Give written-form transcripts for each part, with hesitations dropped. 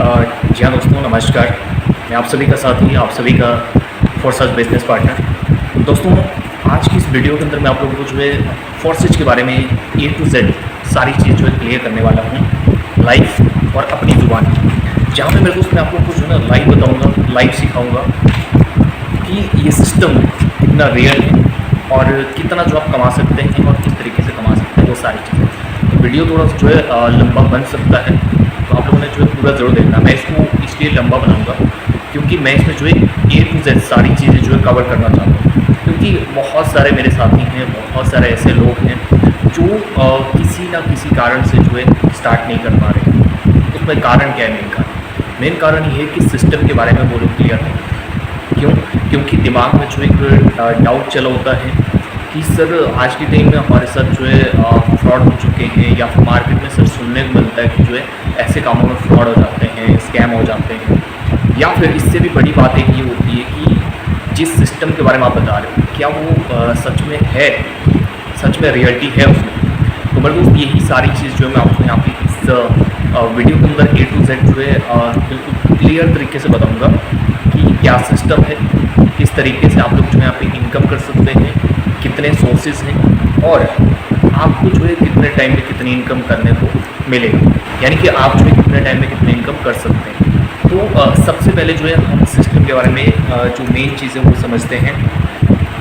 जी हाँ दोस्तों, नमस्कार। मैं आप सभी का साथी, आप सभी का फोर्सेज बिजनेस पार्टनर। दोस्तों, आज की इस वीडियो के अंदर मैं आप लोगों को जो है फोर्सेज के बारे में A to Z सारी चीज़ जो है क्लियर करने वाला हूँ, लाइव और अपनी ज़ुबान, जहाँ पे मेरे दोस्त मैं आप लोगों को जो है ना लाइव बताऊँगा, लाइव सिखाऊँगा कि ये सिस्टम कितना रियल है और कितना जो आप कमा सकते हैं और किस तरीके से कमा सकते हैं, वो सारी चीज़ें। तो वीडियो थोड़ा जो है लंबा बन सकता है, तो आप लोगों ने जो है पूरा ज़रूर देखना। मैं इसको इसलिए लंबा बनाऊंगा क्योंकि मैं इसमें जो है A to Z सारी चीज़ें जो है कवर करना चाहता हूँ, क्योंकि बहुत सारे मेरे साथी हैं, बहुत सारे ऐसे लोग हैं जो किसी ना किसी कारण से जो है स्टार्ट नहीं कर पा रहे। उसमें कारण क्या है? मेन कारण ये है कि सिस्टम के बारे में वो लोग क्लियर नहीं। क्यों? क्योंकि दिमाग में जो एक डाउट चला होता है कि सर आज के टाइम में हमारे साथ जो है फ्रॉड हो चुके हैं, या फिर मार्केट में सर सुनने को मिलता है कि जो है ऐसे कामों में फ्रॉड हो जाते हैं, स्कैम हो जाते हैं। या फिर इससे भी बड़ी बात एक ये होती है कि जिस सिस्टम के बारे में आप बता रहे हो क्या वो सच में है, सच में रियलिटी है उसमें। तो मेरे दोस्त यही सारी चीज़ जो है मैं आपको यहाँ पे इस वीडियो के अंदर A to Z जो है बिल्कुल क्लियर तरीके से बताऊँगा कि क्या सिस्टम है, किस तरीके से आप लोग जो है यहाँ पे इनकम कर सकते हैं, कितने सोर्सेज हैं और आपको जो है कितने टाइम में कितनी इनकम करने को मिलेगा, यानी कि आप जो है कितने टाइम में कितनी इनकम कर सकते हैं। तो सबसे पहले जो है हम सिस्टम के बारे में जो मेन चीज़ें वो समझते हैं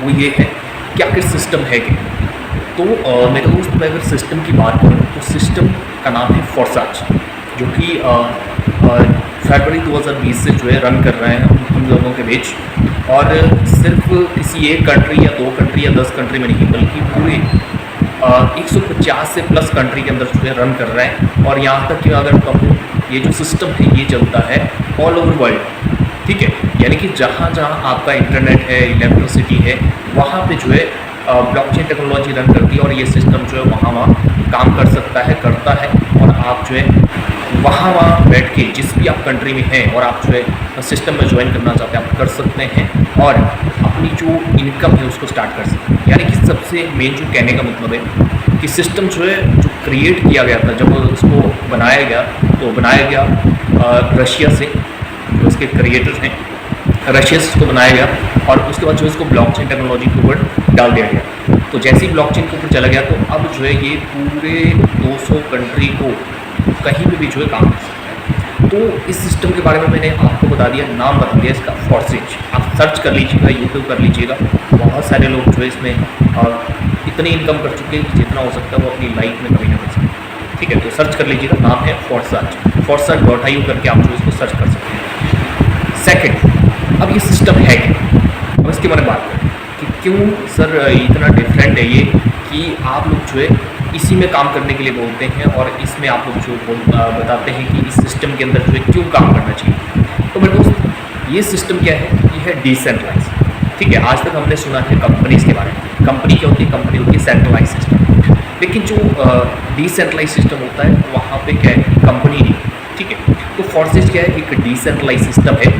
वो ये है कि आखिर सिस्टम है क्या। तो मेरे दोस्त, मैं अगर सिस्टम की बात करूँ तो सिस्टम का नाम है फोर्साज, जो कि फरवरी 2020 से जो है रन कर रहे हैं हम लोगों के बीच। और सिर्फ किसी एक कंट्री या 2 कंट्री या 10 कंट्री में नहीं, बल्कि पूरे 150 से प्लस कंट्री के अंदर जो है रन कर रहे हैं। और यहाँ तक कि अगर कहूँ ये जो सिस्टम है ये चलता है ऑल ओवर वर्ल्ड, ठीक है। यानी कि जहाँ जहाँ आपका इंटरनेट है, इलेक्ट्रिसिटी है, वहाँ पे जो है ब्लॉकचेन टेक्नोलॉजी रन करती है और ये सिस्टम जो है वहाँ काम कर सकता है, करता है। और आप जो है वहाँ बैठ के जिस भी आप कंट्री में हैं और आप जो है सिस्टम में ज्वाइन करना चाहते हैं, आप कर सकते हैं और अपनी जो इनकम है उसको स्टार्ट कर सकते हैं। यानी कि सबसे मेन जो कहने का मतलब है कि सिस्टम जो है जो क्रिएट किया गया था, जब उसको बनाया गया तो बनाया गया रशिया से, जो उसके क्रिएटर हैं रशिया से इसको बनाया गया। और उसके बाद जो इसको ब्लॉकचेन टेक्नोलॉजी के ऊपर डाल दिया गया। तो जैसे ही ब्लॉकचेन के ऊपर चला गया तो अब जो है ये पूरे 200 कंट्री को कहीं पे भी जो है काम कर सकता है। तो इस सिस्टम के बारे में मैंने आपको बता दिया, नाम बता दिया इसका, फोर्सेज। आप सर्च कर लीजिएगा, यूट्यूब कर लीजिएगा। बहुत सारे लोग जो है इसमें इतनी इनकम कर चुके हैं कि जितना हो सकता है वो अपनी लाइफ में कभी ना कर सकते, ठीक है। तो सर्च कर लीजिएगा, नाम है फोर्साज, फोर्साज.io करके आप जो इसको सर्च कर सकते हैं। सेकेंड, अब ये सिस्टम है क्या, अब इसके बारे में बात करें कि क्यों सर इतना डिफरेंट है ये, कि आप लोग जो है इसी में काम करने के लिए बोलते हैं और इसमें आप लोग जो बताते हैं कि इस सिस्टम के अंदर जो है क्यों काम करना चाहिए। तो मेरे दोस्त, ये सिस्टम क्या है? ये है डिसेंट्रलाइज, ठीक है। आज तक हमने सुना है कंपनीज के बारे में। कंपनी क्या होती है? कंपनी होती है सेंट्रलाइज सिस्टम। लेकिन जो डिसेंट्रलाइज सिस्टम होता है वहाँ पे क्या है? कंपनी नहीं, ठीक है। तो फोर्सेज क्या है? एक डिसेंट्रलाइज सिस्टम है।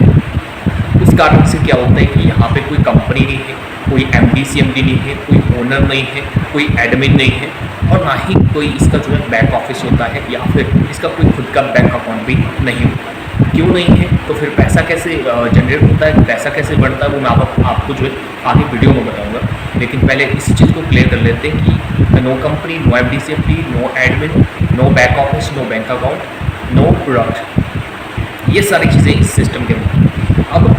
उस कारण से क्या होता है कि यहाँ पे कोई कंपनी नहीं है, कोई MD CMD नहीं है, कोई ओनर नहीं है, कोई एडमिन नहीं है, और ना ही कोई इसका जो है बैक ऑफिस होता है, या फिर इसका कोई खुद का बैंक अकाउंट भी नहीं होता। क्यों नहीं है? तो फिर पैसा कैसे जनरेट होता है, पैसा कैसे बढ़ता है, वो मैं आपको जो है आगे वीडियो में बताऊंगा। लेकिन पहले इस चीज़ को क्लियर कर लेते हैं कि no company, no MD CMD, no admin, no back office, no bank account, no product, ये सारी चीज़ें इस सिस्टम के अंदर। अब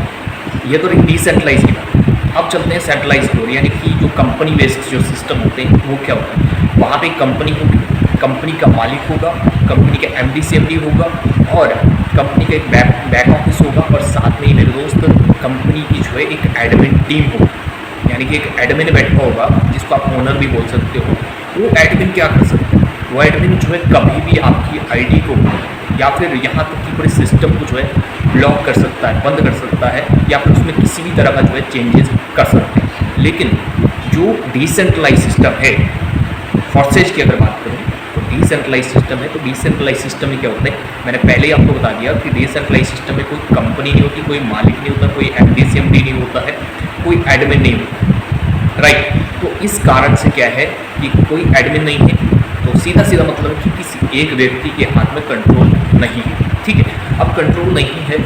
ये तो रही डिसेंट्रलाइज की बात। अब चलते हैं सेंट्रलाइज की ओर, यानी कि जो कंपनी बेस्ड जो सिस्टम होते हैं वो क्या होता है? वहाँ पे कंपनी होगी, कंपनी का मालिक होगा, कंपनी का MD CMD होगा, और कंपनी का एक बैक ऑफिस होगा, और साथ में ही मेरे दोस्त कंपनी की जो है एक एडमिन टीम होगी। यानी कि एक एडमिन बैठा होगा जिसको आप ओनर भी बोल सकते हो। वो एडमिन क्या कर सकते हैं? वो एडमिन जो है कभी भी आपकी ID को या फिर यहाँ तक कि पूरे सिस्टम को जो है ब्लॉक कर सकता है, बंद कर सकता है, या फिर उसमें किसी भी तरह का जो है चेंजेस कर सकते हैं। लेकिन जो डिसेंट्रलाइज सिस्टम है, फोर्सेज की अगर बात करूँ तो डिसेंट्रलाइज सिस्टम है। तो डिसेंट्रलाइज सिस्टम में क्या होता है? मैंने पहले ही आपको बता दिया कि डिसेंट्रलाइज सिस्टम में कोई कंपनी नहीं होती, कोई मालिक नहीं होता, कोई MD CMD नहीं होता है, कोई एडमिन नहीं होता, राइट। तो इस कारण से क्या है कि कोई एडमिन नहीं है, तो सीधा सीधा मतलब कि किसी एक व्यक्ति के हाथ में कंट्रोल नहीं है। ठीक है, अब कंट्रोल नहीं है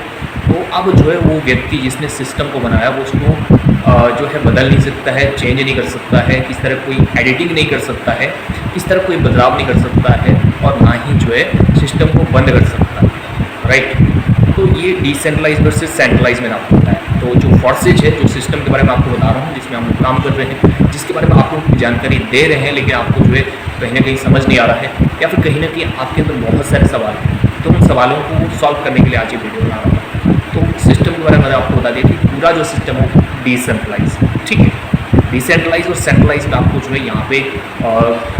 तो अब जो है वो व्यक्ति जिसने सिस्टम को बनाया वो उसको जो है बदल नहीं सकता है, चेंज नहीं कर सकता है, किस तरह कोई एडिटिंग नहीं कर सकता है, किस तरह कोई बदलाव नहीं कर सकता है, और ना ही जो है सिस्टम को बंद कर सकता है। राइट, तो ये डिसेंट्रलाइज वर्सेस सेंट्रलाइज में आपको होता है। तो जो फोर्सेज है, जो सिस्टम के बारे में आपको बता रहा हूँ, जिसमें हम लोग काम कर रहे हैं, जिसके बारे में आपको की जानकारी दे रहे हैं, लेकिन आपको जो है कहीं ना कहीं समझ नहीं आ रहा है, या फिर कहीं ना कहीं आपके अंदर बहुत सारे सवाल हैं, तो उन सवालों को सॉल्व करने के लिए आज ये वीडियो बना रहा हूँ। तो सिस्टम के बारे में आपको बता दिया कि पूरा जो सिस्टम है डिसेंट्रलाइज। ठीक है, डिसेंट्रलाइज और सेंट्रलाइज में आपको जो है यहाँ पे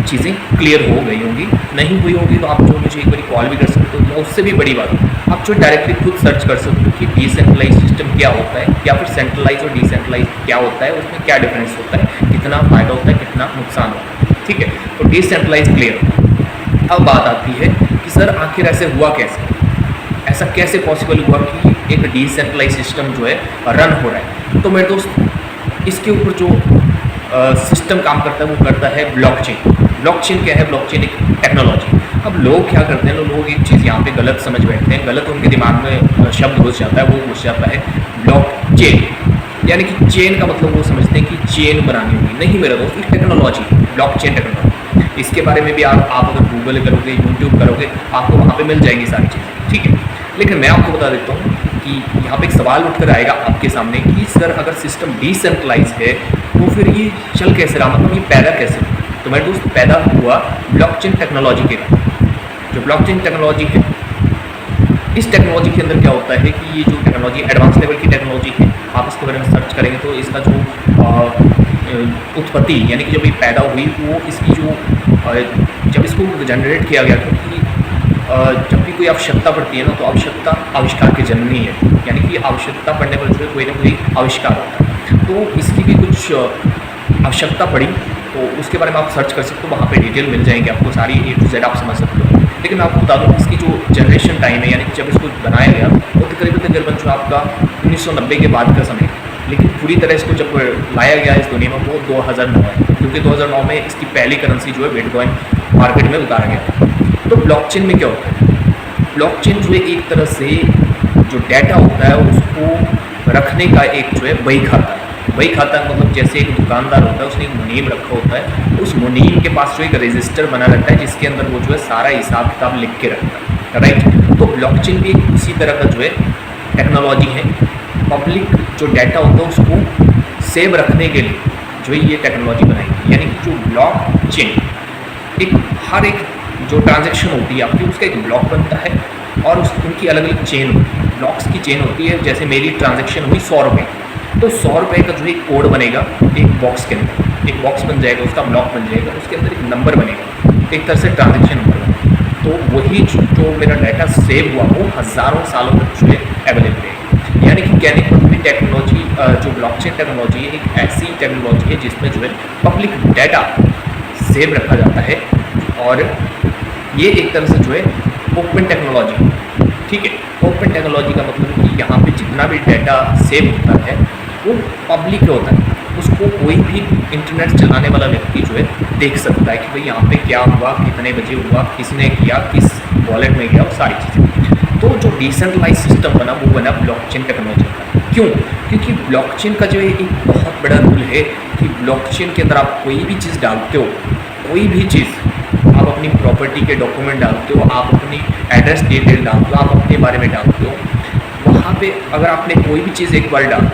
चीज़ें क्लियर हो गई होंगी, नहीं हुई होगी तो आप जो मुझे एक बार कॉल भी कर सकते हो, या उससे भी बड़ी बात आप जो डायरेक्टली खुद सर्च कर सकते हो कि डिसेंट्रलाइज सिस्टम क्या होता है, या फिर सेंट्रलाइज और डिसेंट्रलाइज क्या होता है, उसमें क्या डिफरेंस होता है, कितना फ़ायदा होता है, कितना नुकसान होता है। ठीक है, तो डिसेंट्रलाइज क्लियर। अब बात आती है कि सर आखिर ऐसे हुआ कैसे, ऐसा कैसे पॉसिबल हुआ कि एक डिसेंट्रलाइज सिस्टम जो है रन हो रहा है। तो मेरे दोस्त इसके ऊपर जो सिस्टम काम करता है वो करता है ब्लॉकचेन। ब्लॉकचेन क्या है? ब्लॉकचेन एक टेक्नोलॉजी। अब लोग क्या करते हैं, लोग एक चीज़ यहाँ पे गलत समझ बैठते हैं, गलत उनके दिमाग में शब्द घुस जाता है, वो घुस जाता है ब्लॉकचेन, यानी कि चेन का मतलब वो समझते हैं कि चेन बनानी होगी। नहीं मेरा दोस्त, एक टेक्नोलॉजी, ब्लॉकचेन टेक्नोलॉजी। इसके बारे में भी आप अगर गूगल करोगे, यूट्यूब करोगे, आपको वहाँ पे मिल जाएगी सारी चीज़ें। ठीक है, लेकिन मैं आपको बता देता हूँ कि यहाँ पे एक सवाल उठकर आएगा आपके सामने कि सर अगर सिस्टम डिसेंट्रलाइज है तो फिर ये चल कैसे रहा, मतलब ये पैदा कैसे हुआ? तो मेरे दोस्त पैदा हुआ ब्लॉकचेन टेक्नोलॉजी के कारण। जो ब्लॉकचेन टेक्नोलॉजी है, इस टेक्नोलॉजी के अंदर क्या होता है कि ये जो टेक्नोलॉजी एडवांस लेवल की टेक्नोलॉजी है, आप इसके बारे में सर्च करेंगे तो इसका जो उत्पत्ति यानी कि जब ये पैदा हुई वो इसकी जो जब इसको जनरेट किया गया, क्योंकि जब भी कोई आवश्यकता पड़ती है ना, तो आवश्यकता आविष्कार की जननी है, यानी कि आवश्यकता पड़ने पर जो है कोई ना कोई आविष्कार होता है। तो इसकी भी कुछ आवश्यकता पड़ी, तो उसके बारे में आप सर्च कर सकते हो, वहाँ पे डिटेल मिल जाएंगे आपको, सारी A to Z आप समझ सकते हो। लेकिन मैं आपको बता दूँ इसकी जो जनरेशन टाइम है, यानी कि जब इसको बनाया गया वो तकरीबन जो आपका 1990 के बाद का समय है, लेकिन पूरी तरह इसको जब लाया गया इस दुनिया में वो 2009 है, क्योंकि 2009 में इसकी पहली करेंसी जो है बिटकॉइन मार्केट में उतारा गया। तो ब्लॉकचेन में क्या होता है? ब्लॉकचेन जो है एक तरह से जो डाटा होता है उसको रखने का एक जो है बही खाता है। बही खाता मतलब जैसे एक दुकानदार होता है, उसने एक मुनीम रखा होता है, उस मुनीम के पास जो एक रजिस्टर बना रहता है जिसके अंदर वो जो है सारा हिसाब किताब लिख के रखता है। राइट, तो ब्लॉकचेन भी इसी तरह का जो है टेक्नोलॉजी है। पब्लिक जो डाटा होता है उसको सेव रखने के लिए जो है ये टेक्नोलॉजी बनाई, यानी कि जो ब्लॉकचेन एक हर एक जो ट्रांजैक्शन होती है आपकी उसका एक ब्लॉक बनता है, और उनकी अलग अलग चेन होती है, ब्लॉक्स की चेन होती है। जैसे मेरी ट्रांजैक्शन हुई 100 रुपये, तो 100 रुपये का जो एक कोड बनेगा एक बॉक्स के अंदर, एक बॉक्स बन जाएगा, उसका ब्लॉक बन जाएगा, उसके अंदर एक नंबर बनेगा, एक तरह से ट्रांजैक्शन नंबर बनेगा। तो वही जो मेरा डाटा सेव हुआ वो हज़ारों सालों तक जो है अवेलेबल है। यानी कि कहने का मतलब टेक्नोलॉजी जो ब्लॉकचेन टेक्नोलॉजी है एक ऐसी टेक्नोलॉजी है जिसमें जो है पब्लिक डाटा सेव रखा जाता है, और ये एक तरह से जो है ओपन टेक्नोलॉजी। ठीक है, ओपन टेक्नोलॉजी का मतलब कि यहाँ पे जितना भी डाटा सेव होता है वो पब्लिक होता है, उसको कोई भी इंटरनेट चलाने वाला व्यक्ति जो है देख सकता है कि भाई यहाँ पे क्या हुआ, कितने बजे हुआ, किसने किया, किस वॉलेट में गया, वो सारी चीज़ें। तो जो डिसेंट्रलाइज सिस्टम बना वो बना ब्लॉकचेन टेक्नोलॉजी का। क्यों? क्योंकि ब्लॉकचेन का जो है एक बहुत बड़ा रूल है कि ब्लॉकचेन के अंदर आप कोई भी चीज़ डालते हो, कोई भी चीज़ आप अपनी प्रॉपर्टी के डॉक्यूमेंट डालते हो, आप अपनी एड्रेस डिटेल डालते हो, आप अपने बारे में डालते हो, वहाँ पे अगर आपने कोई भी चीज़ एक बार डाल,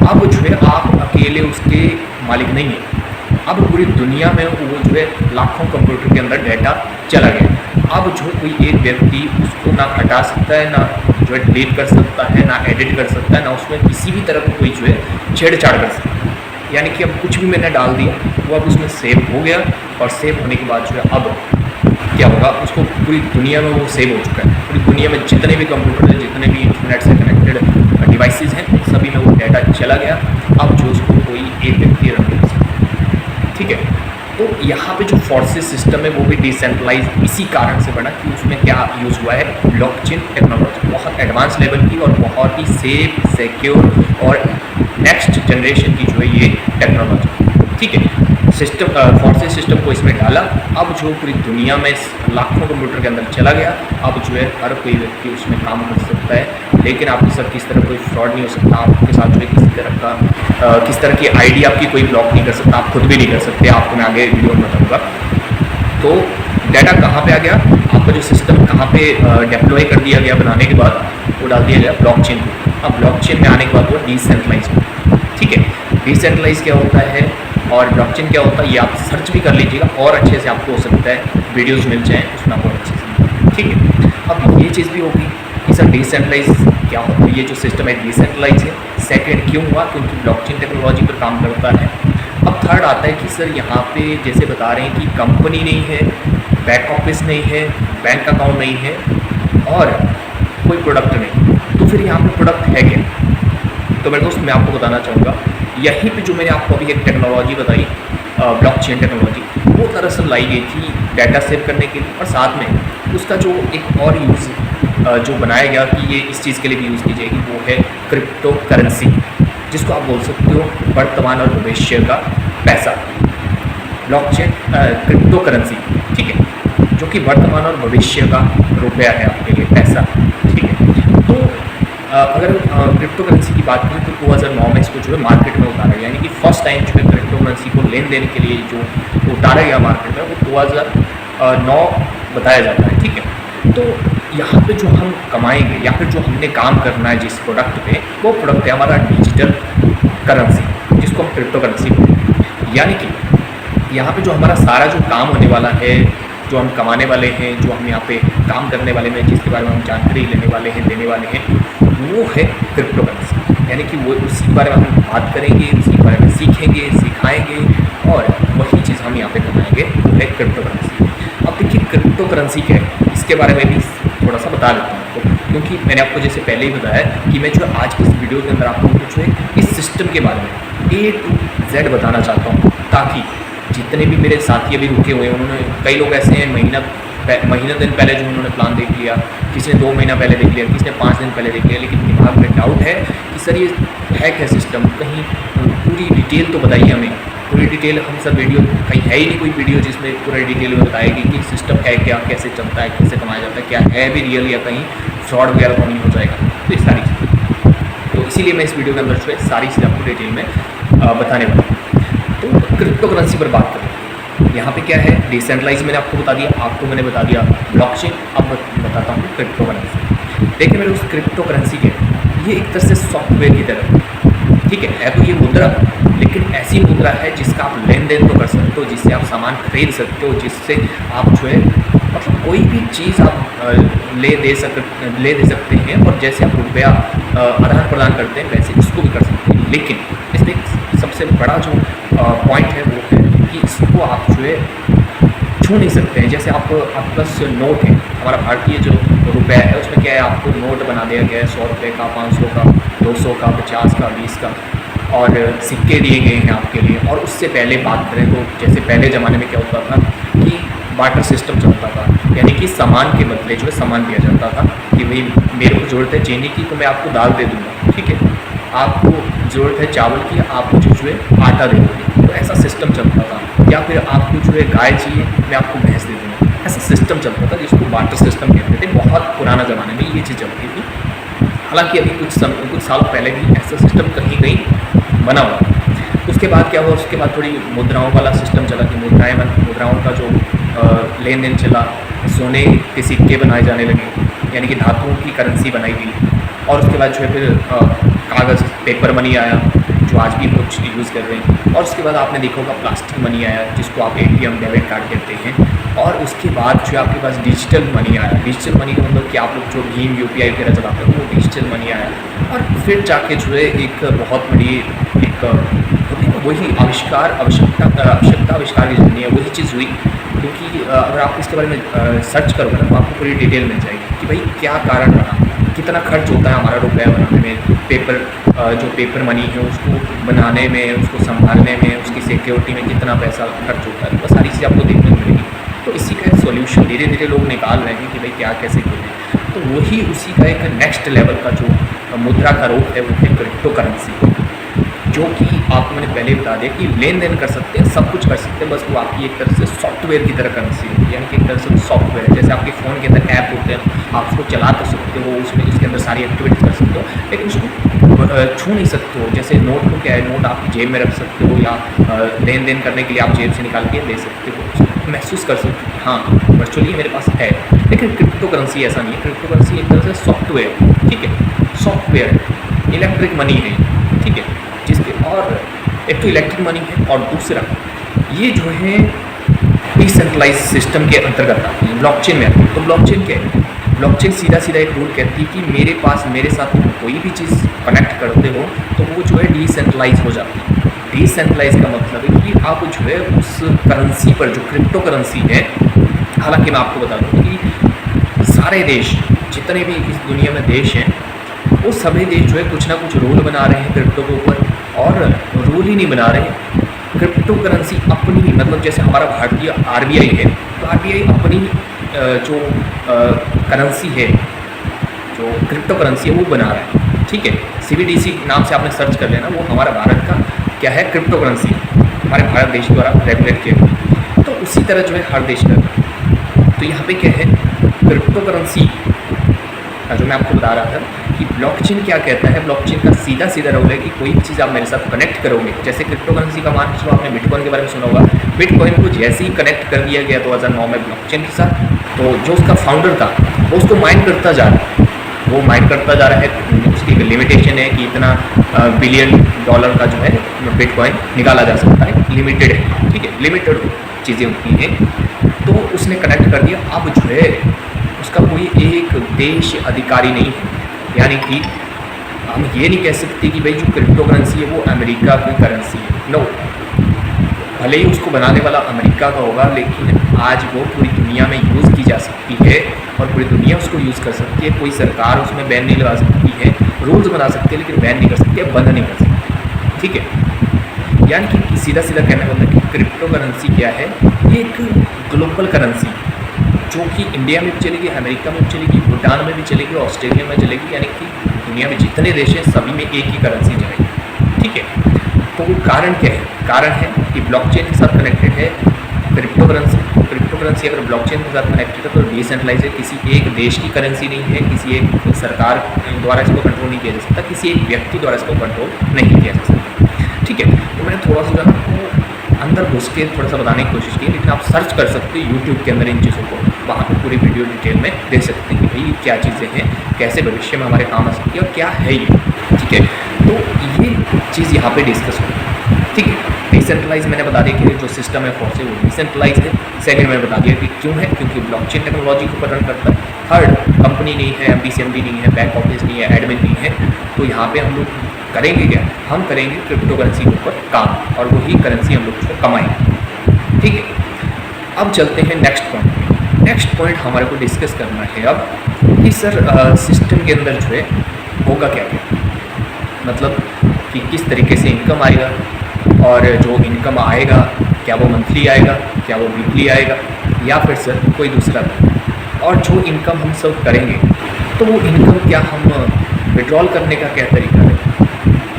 अब जो है आप अकेले उसके मालिक नहीं हैं, अब पूरी दुनिया में वो जो है लाखों कंप्यूटर के अंदर डाटा चला गया। अब जो है कोई एक व्यक्ति उसको ना हटा सकता है, ना जो है डिलीट कर सकता है, ना एडिट कर सकता है, ना उसमें किसी भी तरह का कोई जो है छेड़छाड़ कर सकता है। यानी कि अब कुछ भी मैंने डाल दिया वो अब उसमें सेव हो गया, और सेव होने के बाद जो है अब क्या होगा, उसको पूरी दुनिया में वो सेव हो चुका है। पूरी दुनिया में जितने भी कंप्यूटर हैं, जितने भी इंटरनेट से कनेक्टेड डिवाइसेस हैं, सभी में वो डाटा चला गया। अब जो उसको कोई एक व्यक्ति रन कर सकता। ठीक है, तो यहाँ पे जो फोर्सेस सिस्टम है वो भी डिसेंट्रलाइज इसी कारण से बना कि उसमें क्या यूज़ हुआ है, ब्लॉकचेन टेक्नोलॉजी, बहुत एडवांस लेवल की और बहुत ही सेफ, सिक्योर और नेक्स्ट जनरेशन की जो है ये टेक्नोलॉजी। ठीक है। सिस्टम फॉर्सिज सिस्टम को इसमें डाला, अब जो पूरी दुनिया में लाखों कंप्यूटर के अंदर चला गया, अब जो है हर कोई व्यक्ति उसमें काम कर सकता है, लेकिन आपके साथ किस तरह कोई फ्रॉड नहीं हो सकता, आपके साथ जो है किस तरह की आईडी आपकी कोई ब्लॉक नहीं कर सकता, आप खुद भी नहीं कर सकते, आपको मैं आगे वीडियो में बताऊँगा। तो डाटा कहाँ पे आ गया, आपका जो सिस्टम कहाँ पे डिप्लॉय कर दिया गया बनाने के बाद, वो डाल दिया गया ब्लॉकचेन पे। अब ब्लॉकचेन में आने के बाद वो डिसेंट्रलाइज हो, ठीक है। डिसेंट्रलाइज क्या होता है और ब्लॉकचेन क्या होता है, ये आप सर्च भी कर लीजिएगा और अच्छे से आपको हो सकता है वीडियोस मिल जाएँ उसमें आपको अच्छे से, ठीक है। अब ये चीज़ भी होगी कि सर डिसेंट्रलाइज क्या होता है, ये जो सिस्टम है डिसेंट्रलाइज है। सेकेंड क्यों हुआ, क्योंकि ब्लॉकचेन टेक्नोलॉजी पर काम करता है। अब थर्ड आता है कि सर यहाँ पे जैसे बता रहे हैं कि कंपनी नहीं है, बैक ऑफिस नहीं है, बैंक अकाउंट नहीं है और कोई प्रोडक्ट नहीं, तो फिर यहाँ पे प्रोडक्ट है क्या। तो मेरे दोस्त मैं आपको बताना चाहूँगा, यहीं पे जो मैंने आपको अभी एक टेक्नोलॉजी बताई ब्लॉकचेन टेक्नोलॉजी, वो दरअसल लाई गई थी डाटा सेव करने के लिए, और साथ में उसका जो एक और यूज़ जो बनाया गया कि ये इस चीज़ के लिए भी यूज़ की जाएगी, वो है क्रिप्टो करेंसी, जिसको आप बोल सकते हो वर्तमान और भविष्य का पैसा। ब्लॉकचेन क्रिप्टो करेंसी, ठीक है, जो कि वर्तमान और भविष्य का रुपया है आपके लिए, पैसा, ठीक है। तो अगर क्रिप्टो करेंसी की बात करें तो 2009 में इसको जो है मार्केट में उतारा गया, यानी कि फर्स्ट टाइम जो है क्रिप्टो करेंसी को लेन देन के लिए जो उतारा गया मार्केट में, वो 2009 बताया जाता है, ठीक है। तो यहाँ पे जो हम कमाएंगे या फिर जो हमने काम करना है जिस प्रोडक्ट पे, वो प्रोडक्ट है हमारा डिजिटल करेंसी, जिसको हम क्रिप्टो करेंसी बोलते हैं। यानी कि यहाँ पे जो हमारा सारा जो काम होने वाला है, जो हम कमाने वाले हैं, जो हम यहाँ पे काम करने वाले हैं, जिसके बारे में हम जानकारी लेने वाले हैं, देने वाले हैं, वो है क्रिप्टो करेंसी। यानी कि वो उसी के बारे में हम बात करेंगे, उसी के बारे में सीखेंगे, सिखाएंगे और वही चीज़ हम यहाँ पे कमाएंगे, वो है क्रिप्टो करेंसी। अब देखिए क्रिप्टो करेंसी क्या है, इसके बारे में भी थोड़ा सा बता देता हूँ आपको, क्योंकि मैंने आपको जैसे पहले ही बताया कि मैं जो आज की इस वीडियो के अंदर आपको कुछ है इस सिस्टम के बारे में A to Z बताना चाहता हूँ, ताकि जितने भी मेरे साथी अभी रुके हुए हैं, उन्होंने, कई लोग ऐसे हैं महीना दिन पहले जो उन्होंने प्लान देख लिया, किसी ने 2 महीना पहले देख लिया, किसी ने 5 दिन पहले देख लिया, लेकिन दिमाग में डाउट है कि सर ये है क्या सिस्टम, कहीं पूरी डिटेल तो बताइए हमें, पूरी डिटेल। हम सब वीडियो कहीं है ही नहीं कोई वीडियो जिसमें पूरा डिटेल में बताएगी कि सिस्टम है क्या, कैसे चलता है, कैसे कमाया जाता है, क्या है भी रियल या कहीं फ्रॉड वगैरह तो नहीं हो जाएगा। तो ये सारी चीज़ें, तो इसीलिए मैं इस वीडियो के अंदर जो है सारी चीज़ें आपको डिटेल में बताने वाला हूँ। तो क्रिप्टो करेंसी पर बात करें, यहाँ पे क्या है, डिसेंट्रलाइज मैंने आपको बता दिया, आपको मैंने बता दिया ब्लॉकचेन, अब बताता हूँ क्रिप्टो करेंसी। देखिए मेरे उस क्रिप्टो करेंसी के, ये एक तरह से सॉफ्टवेयर की तरह, ठीक है तो ये मुद्रा, लेकिन ऐसी मुद्रा है जिसका आप लेन देन तो कर सकते हो, जिससे आप सामान खरीद सकते हो, जिससे आप जो है मतलब कोई भी चीज़ आप ले दे सकते हैं, और जैसे आप रुपया आदान प्रदान करते हैं वैसे इसको भी कर सकते हैं। लेकिन इसमें सबसे बड़ा जो पॉइंट है वो है कि इसको आप जो है छू नहीं सकते हैं। जैसे आपके पास नोट है, हमारा भारतीय जो रुपया है उसमें क्या है, आपको नोट बना दिया गया है 100 रुपये का, 500 का, 200 का, 50 का, 20 का, और सिक्के दिए गए हैं आपके लिए। और उससे पहले बात करें तो जैसे पहले ज़माने में क्या होता था कि बार्टर सिस्टम चलता था, यानी कि सामान के बदले जो है सामान दिया जाता था कि भाई मेरे को ज़रूरत है चीनी की तो मैं आपको दाल दे दूँगा, ठीक है, आपको ज़रूरत है चावल की, आप मुझे जो है आटा दे दोगे, तो ऐसा सिस्टम चलता था। या फिर आपको जो है गाय चाहिए, मैं आपको भैंस दे दूँगा, ऐसा सिस्टम चलता था जिसको बार्टर सिस्टम कहते थे। बहुत पुराना ज़माने में ये चीज़ चलती थी। हालांकि अभी कुछ साल पहले भी ऐसा सिस्टम कहीं बना हुआ। उसके बाद क्या हुआ, उसके बाद थोड़ी मुद्राओं वाला सिस्टम चला कि मुद्राओं का जो लेन देन चला, सोने के सिक्के बनाए जाने लगे, यानी कि धातुओं की करेंसी बनाई गई। और उसके बाद जो है फिर कागज़ पेपर मनी आया, जो आज भी कुछ यूज़ कर रहे हैं। और उसके बाद आपने देखा होगा प्लास्टिक मनी आया, जिसको आप ATM डेबिट कार्ड कहते हैं। और उसके बाद जो आपके पास डिजिटल मनी आया। डिजिटल मनी का मतलब कि आप लोग जो भीम UPI वगैरह चलाते हैं वो डिजिटल मनी आया। और फिर जाके जो है एक बहुत बड़ी वही आवश्यकता आविष्कार की जर्नी है, वही चीज़ हुई। क्योंकि अगर आप इसके बारे में सर्च करोगे ना तो आपको पूरी डिटेल मिल जाएगी कि भाई क्या कारण रहा, कितना खर्च होता है हमारा रुपया बनाने में, जो पेपर मनी है उसको बनाने में, उसको संभालने में, उसकी सिक्योरिटी में कितना पैसा खर्च होता है, वो सारी चीज़ आपको देखने को मिलेगी। तो इसी का एक सॉल्यूशन धीरे धीरे लोग निकाल रहे हैं कि भाई क्या कैसे करें। तो वही उसी का एक नेक्स्ट लेवल का जो मुद्रा का रूप है वो है क्रिप्टो करेंसी। जो कि आपको मैंने पहले बता दिया कि लेन देन कर सकते हैं, सब कुछ कर सकते हैं, बस वो आपकी एक तरह से सॉफ्टवेयर की तरह करेंसी होती है, यानी कि एक तरह से सॉफ्टवेयर है। जैसे आपके फ़ोन के अंदर ऐप होते हैं, आप उसको चला तो सकते हो, उसमें उसके अंदर सारी एक्टिविटी कर सकते हो, लेकिन उसको छू नहीं सकते हो। जैसे नोट को क्या है, नोट आप जेब में रख सकते हो या लेन देन करने के लिए आप जेब से निकाल के दे सकते हो, उसको महसूस कर सकते हो, हाँ वर्चुअली मेरे पास है। लेकिन क्रिप्टो करेंसी ऐसा नहीं है। क्रिप्टो करेंसी एक तरह से सॉफ्टवेयर, ठीक है, सॉफ्टवेयर इलेक्ट्रिक मनी है, ठीक है, जिसके और एक तो इलेक्ट्रिक मनी है और दूसरा ये जो है डिसेंट्रलाइज सिस्टम के अंतर्गत आती है, ब्लॉकचेन में आती है। तो ब्लॉकचेन क्या है? ब्लॉकचेन सीधा सीधा एक रूल कहती है कि मेरे पास मेरे साथ तुम कोई भी चीज़ कनेक्ट करते हो तो वो जो है डिसेंट्रलाइज हो जाती है। डिसेंट्रलाइज का मतलब है कि आप जो है उस करेंसी पर, जो क्रिप्टो करेंसी है, हालांकि मैं आपको बता दूँ कि सारे देश, जितने भी इस दुनिया में देश हैं, वो सभी देश जो है कुछ ना कुछ रूल बना रहे हैं क्रिप्टो के ऊपर, और रूल ही नहीं बना रहे, क्रिप्टो करेंसी अपनी, मतलब जैसे हमारा भारतीय आरबीआई है, तो आरबीआई अपनी जो करेंसी है, जो क्रिप्टो करेंसी है वो बना रहा है, ठीक है। सीबीडीसी नाम से आपने सर्च कर लेना, वो हमारा भारत का क्या है, क्रिप्टो करेंसी हमारे भारत देश द्वारा रेगुलेट किया गया। तो उसी तरह जो है हर देश का, तो यहाँ पे क्या है, क्रिप्टो करेंसी जो मैं आपको बता रहा था कि ब्लॉकचेन क्या कहता है, ब्लॉकचेन का सीधा सीधा रूल है कि कोई भी चीज़ आप मेरे साथ कनेक्ट करोगे, जैसे क्रिप्टो करेंसी का मान चलो आपने बिटकॉइन के बारे में सुना होगा, बिटकॉइन को जैसे ही कनेक्ट कर दिया गया 2009 में ब्लॉकचेन के साथ, तो जो उसका फाउंडर था वो उसको माइन करता जा रहा है, वो माइन करता जा रहा है, उसकी एक लिमिटेशन है कि इतना $बिलियन का जो है बिटकॉइन निकाला जा सकता है, लिमिटेड है, ठीक है, लिमिटेड चीज़ें होती हैं। तो उसने कनेक्ट कर दिया, अब जो है उसका कोई एक देश अधिकारी नहीं है, यानी कि हम ये नहीं कह सकते कि भाई जो क्रिप्टो करेंसी है वो अमेरिका की करेंसी है, नो, भले ही उसको बनाने वाला अमेरिका का होगा, लेकिन आज वो पूरी दुनिया में यूज़ की जा सकती है और पूरी दुनिया उसको यूज़ कर सकती है। कोई सरकार उसमें बैन नहीं लगा सकती है, रूल्स बना सकती है लेकिन बैन नहीं कर सकती है, बंद नहीं कर सकती, ठीक है। यानी कि सीधा सीधा कहना मतलब कि क्रिप्टो करेंसी क्या है, ये एक ग्लोबल करेंसी जो कि इंडिया में भी चलेगी, अमेरिका में भी चलेगी, भूटान में भी चलेगी, ऑस्ट्रेलिया में चलेगी, यानी कि दुनिया में जितने देश हैं सभी में एक ही करेंसी चलेगी, ठीक है। तो वो कारण क्या है? कारण है कि ब्लॉकचेन के साथ कनेक्टेड है क्रिप्टो करेंसी। क्रिप्टो करेंसी अगर ब्लॉकचेन के साथ कनेक्टेड है तो डिसेंट्रलाइज है, किसी एक देश की करेंसी नहीं है, किसी एक सरकार द्वारा इसको कंट्रोल नहीं किया जा सकता, किसी एक व्यक्ति द्वारा इसको कंट्रोल नहीं किया जा सकता, ठीक है। तो मैंने थोड़ा सा जो है अंदर घुस के थोड़ा सा बताने की कोशिश की, लेकिन आप सर्च कर सकते हो यूट्यूब के अंदर इन चीज़ों को, वहाँ पर पूरी वीडियो डिटेल में देख सकते हैं कि भाई क्या चीज़ें हैं, कैसे भविष्य में हमारे काम आ सकती है और क्या है ये, ठीक है। तो ये चीज़ यहाँ पे डिस्कस होगी, ठीक है। डिसेंट्रलाइज मैंने बता दिया कि जो सिस्टम है फोर्स वो डिसेंट्रलाइज है। सेकंड मैंने बता दिया कि क्यों है, क्योंकि ब्लॉकचेन टेक्नोलॉजी के ऊपर रन करता है। थर्ड, कंपनी नहीं है, एमडी नहीं है, बैक ऑफिस नहीं है, एडमिन नहीं है, तो यहाँ पे हम लोग करेंगे क्या, हम करेंगे क्रिप्टो करेंसी के ऊपर काम और वही करेंसी हम लोग उसको कमाएंगे, ठीक है। अब चलते हैं नेक्स्ट पॉइंट पे। नेक्स्ट पॉइंट हमारे को डिस्कस करना है अब कि सर सिस्टम के अंदर जो है होगा क्या क्या, मतलब कि किस तरीके से इनकम आएगा, और जो इनकम आएगा क्या वो मंथली आएगा, क्या वो वीकली आएगा, या फिर सर कोई दूसरा, और जो इनकम हम सब करेंगे तो वो इनकम क्या हम विड्रॉल करने का क्या तरीका है।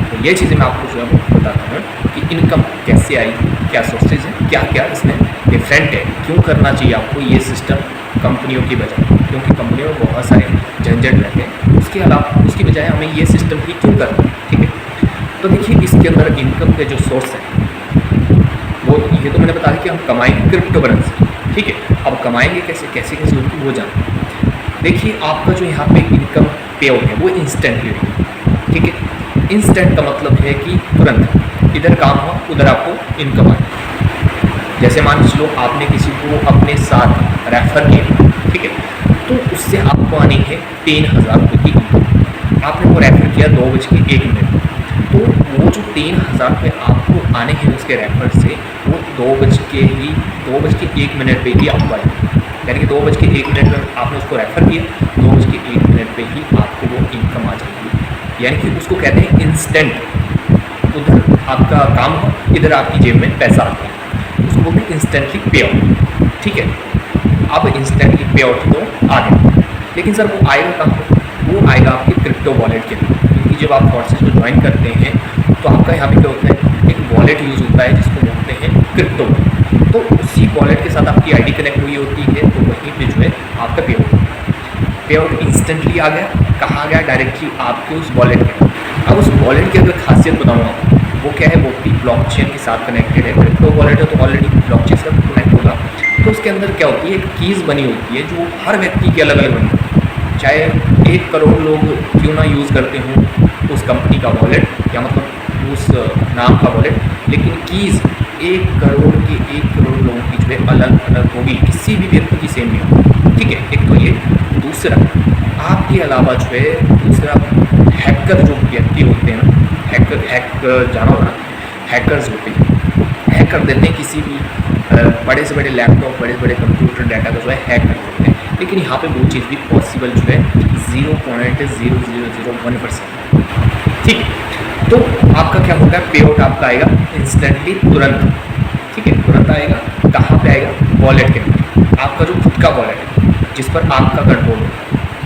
तो ये चीज़ें मैं आपको जो है बताता हूँ कि इनकम कैसे आई, क्या सोर्सेज हैं, क्या क्या इसमें डिफरेंट है, क्यों करना चाहिए आपको ये सिस्टम कंपनियों की बजाय, क्योंकि कंपनियों में बहुत सारे झंझट रहते हैं, उसके अलावा उसकी बजाय हमें ये सिस्टम ही क्यों करना है, ठीक है। तो देखिए इसके अंदर इनकम के जो सोर्स हैं वो ये तो मैंने बताया कि हम कमाएंगे क्रिप्टो करेंसी, ठीक है। अब कमाएंगे कैसे कैसे कैसे होगी वो जान। देखिए आपका जो यहाँ पे इनकम पे आउट है वो इंस्टेंटली होगी, ठीक है। इंस्टेंट का मतलब है कि तुरंत इधर काम हो उधर आपको इनकम आए। जैसे मान के चलो आपने किसी को अपने साथ रेफर किया, ठीक है, तो उससे आपको आनी है 3,000 रुपये की इनकम। आपने वो रेफर किया 2:01, तो वो जो 3,000 रुपये आपको आने हैं उसके रेफर से, वो 2:01 पे ही आपको आएगी, यानी कि 2:01 में आपने उसको रेफ़र किया, 2:01 पे ही आपको वो इनकम आ जाएगी, यानी कि उसको कहते हैं इंस्टेंट। उधर आपका काम हो, इधर आपकी जेब में पैसा आता है, उसको बोलते हैं इंस्टेंटली पे आउट, ठीक है। अब इंस्टेंटली पे आउट तो आ गया, लेकिन सर वो आएगा कहाँ पर? वो आएगा आपके क्रिप्टो वॉलेट के अंदर, क्योंकि जब आप फोर्सेज को ज्वाइन करते हैं तो आपका यहाँ पे क्या होता है, एक वॉलेट यूज़ होता है जिसको बोलते हैं क्रिप्टो। तो उसी वॉलेट के साथ आपकी आईडी कनेक्ट हुई होती है, तो वहीं पे जो है आपका पे आउट इंस्टेंटली आ गया। कहाँ आ गया? डायरेक्टली आपके उस वॉलेट में। अब उस वॉलेट की अगर खासियत बताऊँ आपको, वो क्या है, वो भी ब्लॉकचेन के साथ कनेक्टेड है। क्रिप्टो वॉलेट है तो ऑलरेडी ब्लॉकचेन से कनेक्ट होगा। तो उसके अंदर क्या होती है, एक कीज़ बनी होती है जो हर व्यक्ति की अलग अलग बनी होती है। चाहे 1 करोड़ लोग क्यों ना यूज़ करते हों उस कंपनी का वॉलेट, या मतलब उस नाम का वॉलेट, लेकिन कीज़ 1 करोड़ के 1 करोड़ लोगों की जो है अलग अलग होगी, किसी भी व्यक्ति की सेम नहीं होगी। ठीक है, एक तो ये। दूसरा, आपके अलावा जो है दूसरा, हैकर जो व्यक्ति होते हैं ना, हैकर जाना होगा, हैकर्स होते हैं, हैक कर देते हैं किसी भी बड़े से बड़े लैपटॉप, बड़े से बड़े कंप्यूटर डाटा को जो है हैक कर देते हैं। लेकिन यहाँ पे वो चीज़ भी पॉसिबल जो है 0.0001%। ठीक है, तो आपका क्या होगा, पे आउट आपका आएगा इंस्टेंटली, तुरंत। ठीक है, तुरंत आएगा। कहाँ पे आएगा? वॉलेट के अंदर, आपका जो खुद का वॉलेट है जिस पर आपका कंट्रोल हो।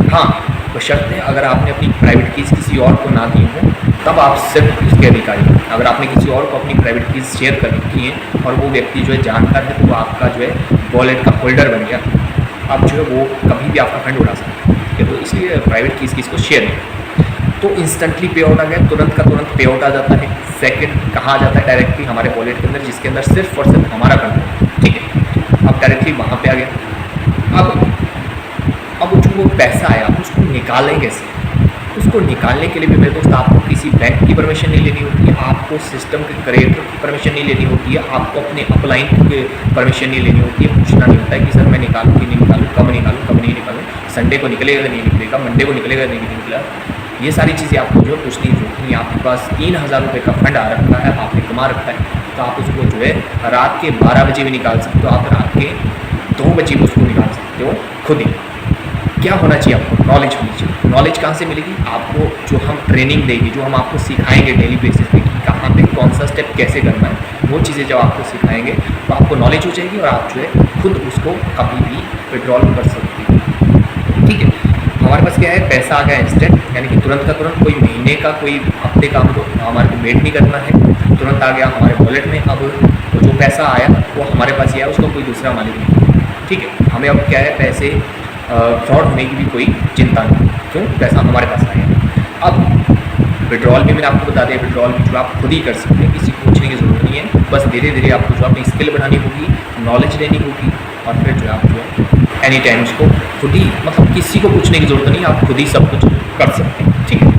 हाँ, तो शर्त है अगर आपने अपनी प्राइवेट कीज़ किसी और को ना दी हो तब आप सिर्फ उसके अधिकारी हो। अगर आपने किसी और को अपनी प्राइवेट कीज़ शेयर कर दी है और वो व्यक्ति जो है जानकार है, तो वो आपका जो है वॉलेट का होल्डर बन गया। अब जो है वो कभी भी आपका फंड उड़ा सकता है। ठीक है, तो इसलिए प्राइवेट कीज़ किसी को शेयर नहीं। तो इंस्टेंटली पे आउट आ गया, तुरंत का तुरंत पे आउट आ जाता है। सेकंड कहाँ आ जाता है? डायरेक्टली हमारे वॉलेट के अंदर, जिसके अंदर सिर्फ और सिर्फ हमारा कंट्रोल। ठीक है, अब डायरेक्टली वहाँ पे आ गया। अब जो वो पैसा आया उसको निकालें कैसे? उसको निकालने के लिए भी मेरे दोस्त आपको किसी बैंक की परमिशन नहीं लेनी होती है, आपको सिस्टम के क्रिएटर की परमिशन नहीं लेनी होती है, आपको अपने अपलाइन की परमिशन नहीं लेनी होती है। पूछना नहीं होता है कि सर मैं निकालूँ कि नहीं निकालूँ, कब निकालूँ कब नहीं निकालूँ, संडे को निकलेगा नहीं निकलेगा, मंडे को निकलेगा नहीं निकलेगा। ये सारी चीज़ें आपको जो है पूछने की जरूरत नहीं। आपके पास 3000 रुपये का फंड आ रखा है, आपने कमा रखा है, तो आप उसको जो है रात के 12 बजे भी निकाल सकते हो, आप रात के 2 बजे भी उसको निकाल सकते हो खुद ही। क्या होना चाहिए? आपको नॉलेज होनी चाहिए। नॉलेज कहाँ से मिलेगी? आपको जो हम ट्रेनिंग देगी, जो हम आपको सिखाएंगे डेली बेसिस पे कि कहाँ पे कौन सा स्टेप कैसे करना है, वो चीज़ें जब आपको सिखाएंगे तो आपको नॉलेज हो जाएगी और आप जो है खुद उसको कभी भी विड्रॉल कर सकते हैं। ठीक है, हमारे पास क्या है, पैसा आ गया इंस्टेंट, यानी कि तुरंत का तुरंत, कोई महीने का कोई हफ्ते का हमको हमारे को वेट नहीं करना है, तुरंत आ गया हमारे वॉलेट में। अब तो जो पैसा आया वो हमारे पास ही आया, उसको कोई दूसरा मालिक नहीं। ठीक है, हमें अब क्या है, पैसे फ्रॉड होने की भी कोई चिंता नहीं। क्यों? पैसा हमारे पास आएगा। अब विड्रॉल भी मैंने आपको बता दिया, विड्रॉल भी जो आप खुद ही कर सकते हैं, किसी को पूछने की ज़रूरत नहीं है। बस धीरे धीरे आपको जो अपनी स्किल बढ़ानी होगी, नॉलेज लेनी होगी, और फिर जो आप जो है एनी टाइम उसको खुद ही, मतलब किसी को पूछने की ज़रूरत नहीं, आप खुद ही सब कुछ कर सकते हैं। ठीक है,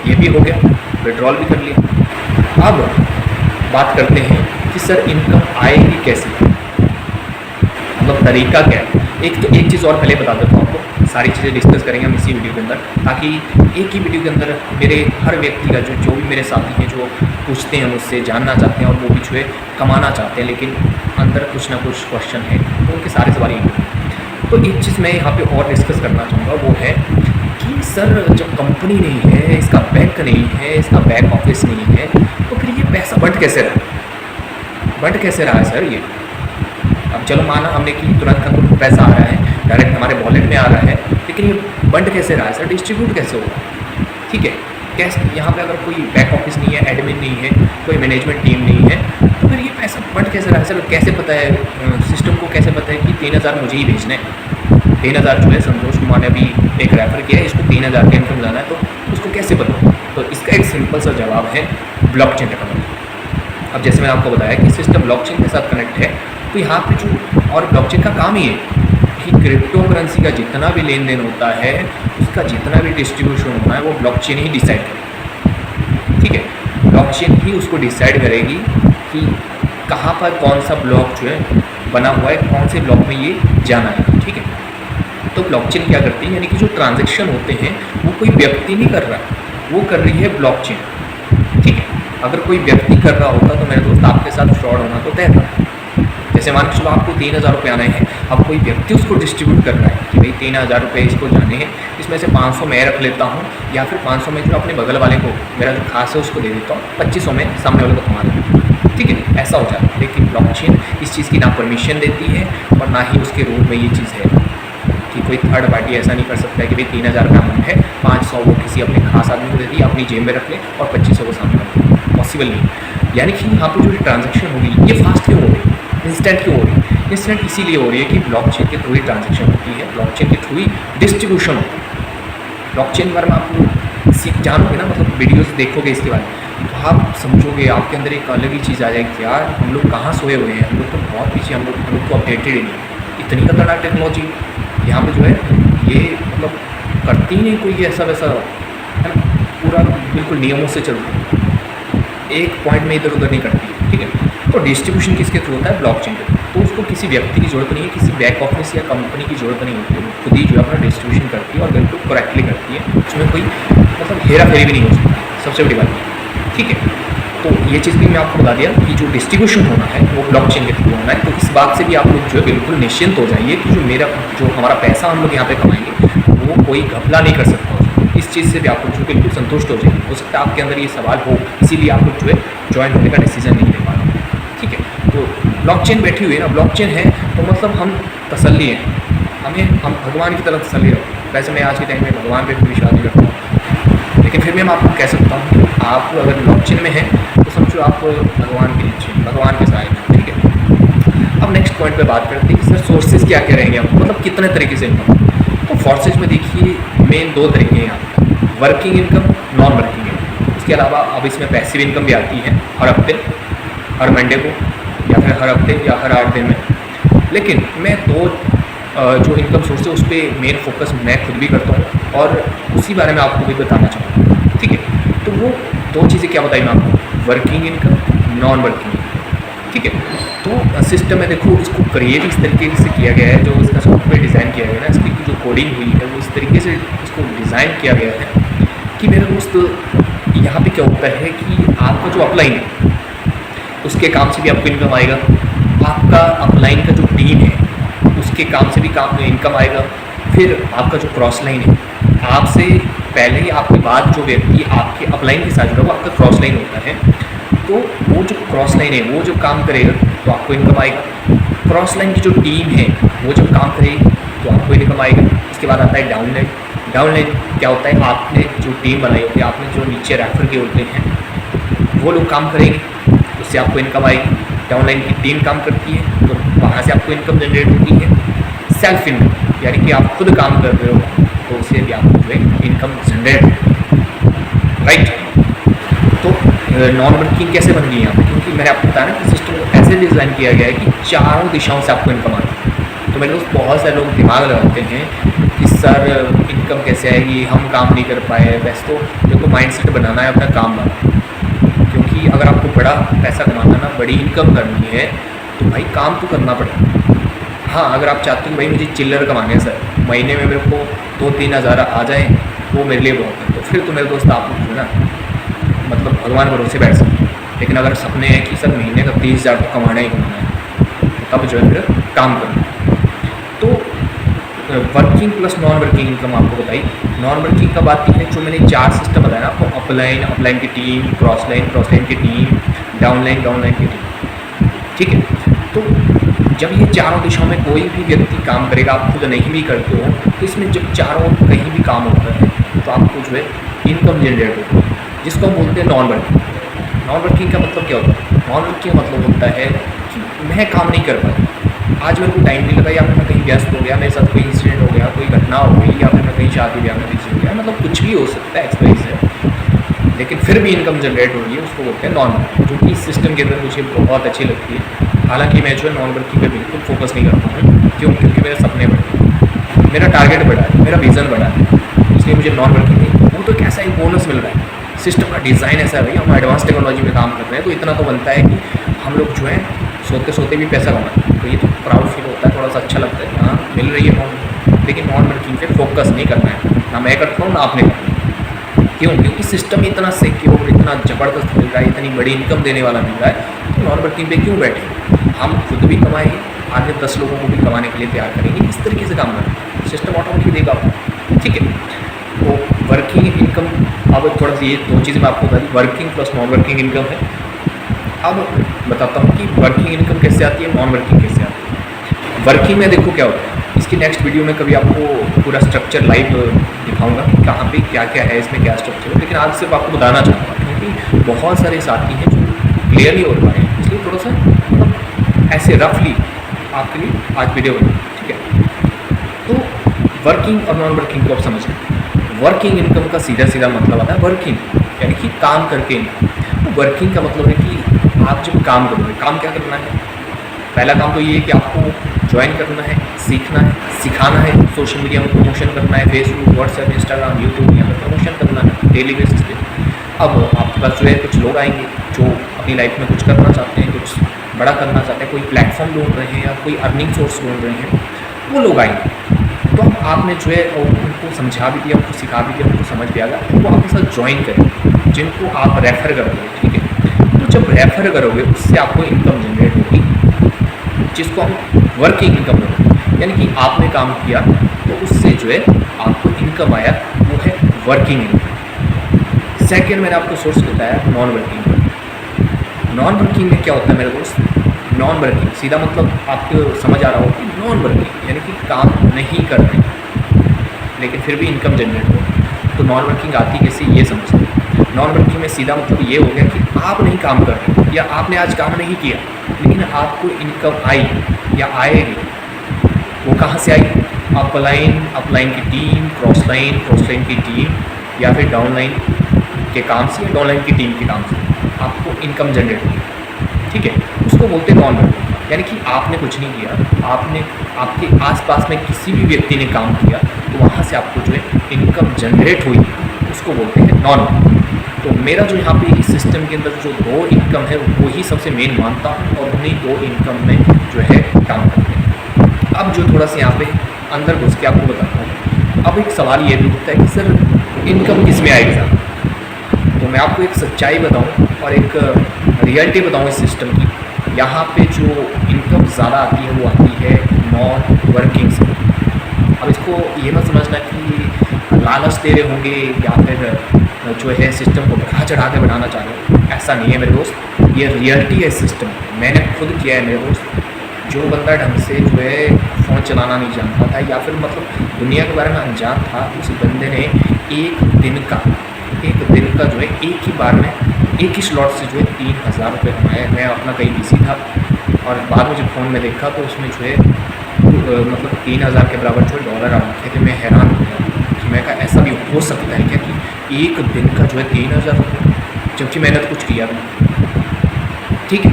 ये भी हो गया, विड्रॉल भी कर लिया। अब बात करते हैं कि सर इनकम आएगी कैसे, मतलब तरीका क्या है। एक चीज़ और पहले बता देता हूँ आपको, सारी चीज़ें डिस्कस करेंगे हम इसी वीडियो के अंदर, ताकि एक ही वीडियो के अंदर मेरे हर व्यक्ति का जो भी मेरे साथी हैं, जो पूछते हैं मुझसे, जानना चाहते हैं और वो भी जो है कमाना चाहते हैं, लेकिन अंदर कुछ ना कुछ क्वेश्चन है, तो उनके सारे सवाल यही हैं। तो एक चीज़ मैं यहाँ पे और डिस्कस करना चाहूँगा, वो है कि सर जब कंपनी नहीं है, इसका बैंक नहीं है, इसका बैक ऑफिस नहीं है, तो फिर ये पैसा बढ़ कैसे रहा है सर ये। अब चलो माना हमने कि तुरंत का तुरंत पैसा आ रहा है, डायरेक्ट हमारे वॉलेट में आ रहा है, लेकिन ये बंड कैसे रहा है सर, डिस्ट्रीब्यूट कैसे होगा। ठीक है, कैसे यहाँ पे अगर कोई बैक ऑफिस नहीं है, एडमिन नहीं है, कोई मैनेजमेंट टीम नहीं है, तो फिर ये पैसा बंड कैसे रहा है सर, कैसे पता है सिस्टम को, कैसे पता है कि 3000 मुझे ही भेजने हैं। 3000 जो है संतोष कुमार ने अभी एक रेफर किया है, इसको 3000 का इनकम जाना है, तो उसको कैसे पता। तो इसका एक सिंपल सा जवाब है ब्लॉकचेन टेक्नोलॉजी। अब जैसे मैंने आपको बताया कि सिस्टम ब्लॉकचेन के साथ कनेक्ट है, तो यहाँ पे जो और ब्लॉकचेन का काम ही है कि क्रिप्टो करेंसी का जितना भी लेन देन होता है, उसका जितना भी डिस्ट्रीब्यूशन होना है, वो ब्लॉकचेन ही डिसाइड करेगी। ठीक है, ब्लॉकचेन ही उसको डिसाइड करेगी कि कहाँ पर कौन सा ब्लॉक जो है बना हुआ है, कौन से ब्लॉक में ये जाना है। ठीक है, तो ब्लॉकचेन क्या करती है, यानी कि जो ट्रांजैक्शन होते हैं वो कोई व्यक्ति नहीं कर रहा, वो कर रही है ब्लॉकचेन। ठीक है, अगर कोई व्यक्ति कर रहा होता तो मेरे दोस्त आपके साथ फ्रॉड होना तो तय था। जैसे मान के चलो आपको 3000 रुपये आने हैं, अब कोई व्यक्ति उसको डिस्ट्रीब्यूट कर रहा है कि भाई 3000 रुपये इसको जाने हैं, इसमें से 500 मैं रख लेता हूँ, या फिर 500 में जो अपने बगल वाले को, मेरा जो खास है उसको दे देता हूँ, 2500 में सामने वाले को थमा देता हूँ। ठीक है, ऐसा हो जाता है। लेकिन ब्लॉकचेन इस चीज़ की ना परमिशन देती है और ना ही उसके रूल में ये चीज़ है कि कोई थर्ड पार्टी ऐसा नहीं कर सकता है कि भाई 3000 का अमाउंट है, 500 वो किसी अपने खास आदमी को दे दी, अपनी जेब में रख ले और 2500 को सामने रख ले। पॉसिबल नहीं। यानी कि यहाँ पर जो ट्रांजेक्शन होगी ये फास्ट क्यों हो रही है, इंस्टेंट क्यों हो रही है? इंस्टेंट इसीलिए हो रही है कि ब्लॉकचेन के थ्रू ही ट्रांजेक्शन होती है, ब्लॉकचेन के थ्रू ही डिस्ट्रीब्यूशन होता है। ब्लॉकचेन के बारे में आप जानोगे ना, मतलब वीडियोस देखोगे इसके बारे में, तो आप समझोगे, आपके अंदर एक अलग ही चीज़ आ जाएगी, यार हम लोग कहाँ सोए हुए हैं, हम लोग तो बहुत पीछे, हम लोग तो अपडेटेड ही नहीं। इतनी खतरनाक टेक्नोलॉजी यहाँ पे जो है ये मतलब करती ही नहीं कोई ऐसा वैसा, है ना, पूरा बिल्कुल नियमों से चलती है, एक पॉइंट में इधर उधर नहीं करती, ठीक है। तो डिस्ट्रीब्यूशन किसके थ्रू होता है? ब्लॉकचेन के थ्रू। तो उसको किसी व्यक्ति की ज़रूरत नहीं है, किसी बैक ऑफिस या कंपनी की ज़रूरत नहीं होती है, खुद ही जो है अपना डिस्ट्रीब्यूशन करती है और बिल्कुल करेक्टली करती है, उसमें कोई मतलब हेरा फेरी भी नहीं हो सकती, सबसे बड़ी बात है, ठीक है। तो ये चीज़ भी मैं आपको बता दिया कि जो डिस्ट्रीब्यूशन होना है वो ब्लॉकचेन के थ्रू होना है। तो इस बात से भी आप लोग जो है बिल्कुल निश्चिंत हो जाइए कि जो हमारा पैसा हम लोग यहाँ पे कमाएंगे वो कोई घपला नहीं कर सकता। इस चीज़ से भी आप लोग जो बिल्कुल संतुष्ट हो जाइए। हो सकता है आपके अंदर ये सवाल हो, इसीलिए आप लोग जो है ज्वाइन होने का डिसीजन नहीं ले पा रहे, ठीक है। तो ब्लॉकचेन बैठी हुई है ना, ब्लॉकचेन है तो मतलब हम तसल्ली हैं, हम भगवान की तरफ तसल्ली रखते हैं। वैसे मैं आज के टाइम में भगवान पे भी विश्वास नहीं रखता हूँ, लेकिन फिर भी मैं आपको कह सकता हूँ आप अगर ब्लॉकचेन में हैं तो समझो आप भगवान के नीचे, भगवान के साथ, ठीक है। अब नेक्स्ट पॉइंट पे बात करते हैं कि सर सोर्सेज क्या क्या रहेंगे, हम मतलब कितने तरीके से इनकम। तो फोर्सेज में देखिए मेन दो तरीके हैं यहाँ पे, working income, non working income. उसके अलावा अब इसमें पैसिव इनकम भी आती है हर हफ्ते, हर मंडे को, या फिर हर हफ्ते या हर 8 दिन में। लेकिन मैं दो जो इनकम सोर्स है उस पर मेन फोकस मैं खुद भी करता हूँ और उसी बारे में आपको भी बताना चाहूँगा, ठीक है। तो वो दो चीज़ें क्या बताई मैं आपको, working income, non working income, ठीक है। तो सिस्टम में देखो इसको क्रिएट इस तरीके से किया गया है, जो इसका सॉफ्टवेयर डिज़ाइन किया गया है ना, इसकी जो कोडिंग हुई है वो इस तरीके से इसको डिज़ाइन किया गया है कि मेरे दोस्त यहाँ पे क्या होता है कि आपका जो अपलाइन है उसके काम से भी आपको इनकम आएगा, आपका अपलाइन का जो टीम है उसके काम से भी इनकम आएगा, फिर आपका जो क्रॉस लाइन है, आपसे पहले ही आपके बाद जो व्यक्ति आपके अपलाइन के साथ जुड़ा वो आपका क्रॉस लाइन होता है, तो वो जो क्रॉस लाइन है वो जब काम करेगा तो आपको इनकम आएगा। क्रॉस लाइन की जो टीम है वो जब काम करेगी तो आपको इनकम आएगा। उसके बाद आता है डाउन लाइन। डाउन लाइन क्या होता है, आपने जो टीम बनाई होती है, आपने जो नीचे रेफर किए होते हैं वो लोग काम करेंगे, उससे आपको इनकम आएगी। डाउन लाइन की टीम काम करती है तो वहाँ से आपको इनकम जनरेट होती है। सेल्फ इनकम यानी कि आप खुद काम कर रहे हो तो उससे भी आपको जो है इनकम जनरेट होती है, राइट। तो नॉन वर्किंग कैसे बन गई यहाँ पे, क्योंकि मैंने आपको बताया ना कि सिस्टम ऐसे डिज़ाइन किया गया है कि चारों दिशाओं से आपको इनकम आती है। तो मेरे दोस्त बहुत सारे लोग दिमाग लगाते हैं कि सर इनकम कैसे आएगी, हम काम नहीं कर पाए। वैसे तो देखो माइंडसेट बनाना है, अपना काम बनाना, क्योंकि अगर आपको बड़ा पैसा कमाना ना, बड़ी इनकम करनी है तो भाई काम तो करना पड़ेगा। हाँ, अगर आप चाहते हो भाई मुझे चिल्लर कमाने हैं सर, महीने में मेरे को 2-3 हज़ार आ जाएँ वो मेरे लिए बहुत है, तो फिर तो मेरे दोस्त आप लोग जो है ना मतलब भगवान भरोसे बैठ सकते हैं। लेकिन अगर सपने हैं कि सर महीने का 30,000 तो कमाना ही कमाना है, तब जो है फिर काम करना है। तो working plus non working income आपको बताई। नॉन वर्किंग कब आती है, जो मैंने 4 सिस्टम बताया ना आपको, अपलाइन, अपलाइन की टीम, क्रॉस लाइन की टीम, डाउन लाइन की टीम, ठीक है। तो जब ये चारों दिशाओं में कोई भी व्यक्ति काम करेगा, आप खुद नहीं भी करते हो, तो इसमें जब चारों कहीं भी काम होता है तो आपको जो है इनकम जनरेट होती है, जिसको हम बोलते हैं नॉन वर्किंग। नॉन वर्किंग का मतलब क्या होता है, नॉन वर्किंग का मतलब होता है कि मैं काम नहीं कर पाया, आज मेरे को टाइम नहीं लगा, या फिर मैं कहीं व्यस्त हो गया, मेरे साथ कोई इंसिडेंट हो गया, कोई घटना हो गई, या फिर मैं कहीं शादी ब्याह में बिजी हो गया, मतलब कुछ भी हो सकता है एक्सप्रेस है, लेकिन फिर भी इनकम जनरेट हो रही है, उसको बोलते हैं नॉन वर्किंग, जो कि इस सिस्टम के अंदर मुझे बहुत अच्छी लगती है। हालांकि मैं जो है नॉन वर्किंग पे बिल्कुल फोकस नहीं करता हूँ, क्यों, क्योंकि मेरे सपने बड़े, मेरा टारगेट बड़ा है, मेरा विज़न बड़ा है, इसलिए मुझे नॉन वर्किंग नहीं। वो तो कैसा एक बोनस मिल रहा है, सिस्टम का डिज़ाइन ऐसा है भाई, हम एडवांस टेक्नोलॉजी में काम कर रहे हैं, तो इतना तो बनता है कि हम लोग जो है सोते सोते भी पैसा कमाएं, तो ये तो प्राउड फील होता है, थोड़ा सा अच्छा लगता है, हाँ मिल रही है नॉन। लेकिन नॉन वर्किंग पे फोकस नहीं करना है, ना मैं करता हूँ ना आपने करना है। क्यों, क्योंकि सिस्टम इतना सिक्योर, इतना ज़बरदस्त मिल रहा है, इतनी बड़ी इनकम देने वाला मिल रहा है, तो नॉन वर्किंग पे क्यों बैठे, हम खुद भी कमाएंगे, आगे 10 लोगों को भी कमाने के लिए तैयार करेंगे, इस तरीके से काम करेंगे, सिस्टम ऑटोमेटिक देगा आपको, ठीक है। तो वर्किंग इनकम, अब थोड़ा सा ये 2 चीज़ें मैं आपको बता दी, working plus non working income है। अब बताता हूँ कि वर्किंग इनकम कैसे आती है, नॉन वर्किंग कैसे आती है। वर्किंग में देखो क्या होता है, इसकी नेक्स्ट वीडियो में कभी आपको पूरा स्ट्रक्चर लाइव दिखाऊंगा, कहाँ पे क्या क्या है, इसमें क्या स्ट्रक्चर है, लेकिन आज सिर्फ आपको बताना चाहूँगा, क्योंकि क्योंकि बहुत सारे साथी हैं जो क्लियर नहीं हो पा रहे हैं, इसलिए थोड़ा सा मतलब ऐसे रफली आपके लिए आज वीडियो बना, ठीक है। तो वर्किंग और नॉन वर्किंग को आप समझ लें। वर्किंग इनकम का सीधा सीधा मतलब आता है वर्किंग, यानी कि काम करके इनकम। तो वर्किंग का मतलब है कि आप जब काम करोगे, काम क्या करना है? पहला काम तो ये है कि आपको ज्वाइन करना है, सीखना है, सिखाना है, सोशल मीडिया में प्रमोशन करना है, फेसबुक, व्हाट्सएप, इंस्टाग्राम, यूट्यूब, यहाँ पर प्रमोशन करना है डेली बेसिस पे। अब आपके पास जो है कुछ लोग आएंगे जो अपनी लाइफ में कुछ करना चाहते हैं, कुछ बड़ा करना चाहते हैं, कोई प्लेटफॉर्म ढूंढ रहे हैं या कोई अर्निंग सोर्स ढूंढ रहे हैं, वो लोग आएंगे। तो अब आपने जो है उनको समझा भी दिया, उनको सिखा भी दिया, उनको समझ भी आ गया, वो आपके साथ ज्वाइन करेंगे, जिनको आप रेफ़र करोगे, ठीक है। तो जब रेफ़र करोगे उससे आपको इनकम जनरेट होगी, जिसको हम वर्किंग इनकम बोलते हैं। यानी कि आपने काम किया तो उससे जो है आपको इनकम आया, वो है वर्किंग इनकम। सेकेंड मैंने आपको सोर्स बताया नॉन वर्किंग। नॉन वर्किंग में क्या होता है मेरे दोस्त? नॉन वर्किंग सीधा मतलब आपको समझ आ रहा हो कि नॉन वर्किंग यानी कि काम नहीं कर रहे लेकिन फिर भी इनकम जनरेट हो। तो नॉन वर्किंग आती कैसे, ये समझते हैं। नॉन वर्किंग में सीधा मतलब ये हो गया कि आप नहीं काम कर रहे या आपने आज काम नहीं किया, लेकिन आपको इनकम आई या आएगी। वो कहाँ से आई? अपलाइन की टीम, क्रॉस लाइन की टीम, या फिर डाउनलाइन के काम से, या डाउनलाइन की टीम के काम से आपको इनकम जनरेट होगी, ठीक है। उसको बोलते हैं नॉन वर्किंग। यानी कि आपने कुछ नहीं किया, आपने आपके आसपास में किसी भी व्यक्ति ने काम किया तो वहाँ से आपको जो है इनकम जनरेट हुई, उसको बोलते हैं नॉन वर्किंग। तो मेरा जो यहाँ पे इस सिस्टम के अंदर जो दो इनकम है वो ही सबसे मेन मानता हूँ, और उन्हीं दो इनकम में जो है काम करते हैं। अब जो थोड़ा सा यहाँ पे अंदर घुस के आपको बताता हूँ, अब एक सवाल ये भी उठता है कि सर इनकम किस में आएगी ज़्यादा? तो मैं आपको एक सच्चाई बताऊँ और एक रियलिटी बताऊँ इस सिस्टम की। यहाँ पे जो इनकम ज़्यादा आती है वो आती है नॉन वर्किंग से। अब इसको ये मत समझना कि लालच दे रहे होंगे या फिर जो है सिस्टम को बढ़ा चढ़ा के बनाना चाह रहे हो, ऐसा नहीं है मेरे दोस्त। ये रियलिटी है सिस्टम, मैंने खुद किया है मेरे दोस्त। जो बंदा ढंग से जो है फ़ोन चलाना नहीं जानता था या फिर मतलब दुनिया के बारे में अनजान था, उस बंदे ने एक दिन का जो है एक ही बार में एक ही स्लॉट से जो है 3000 रुपये कमाए। मैं अपना कहीं बिजी था और बाद में जब फ़ोन में देखा तो उसमें जो है मतलब 3000 के बराबर जो है डॉलर आ रखे थे। मैं हैरान हो गया कि मैं कहा ऐसा भी हो सकता है क्या कि एक दिन का जो है 3000 रुपये, जबकि मैंने तो कुछ किया नहीं, ठीक है।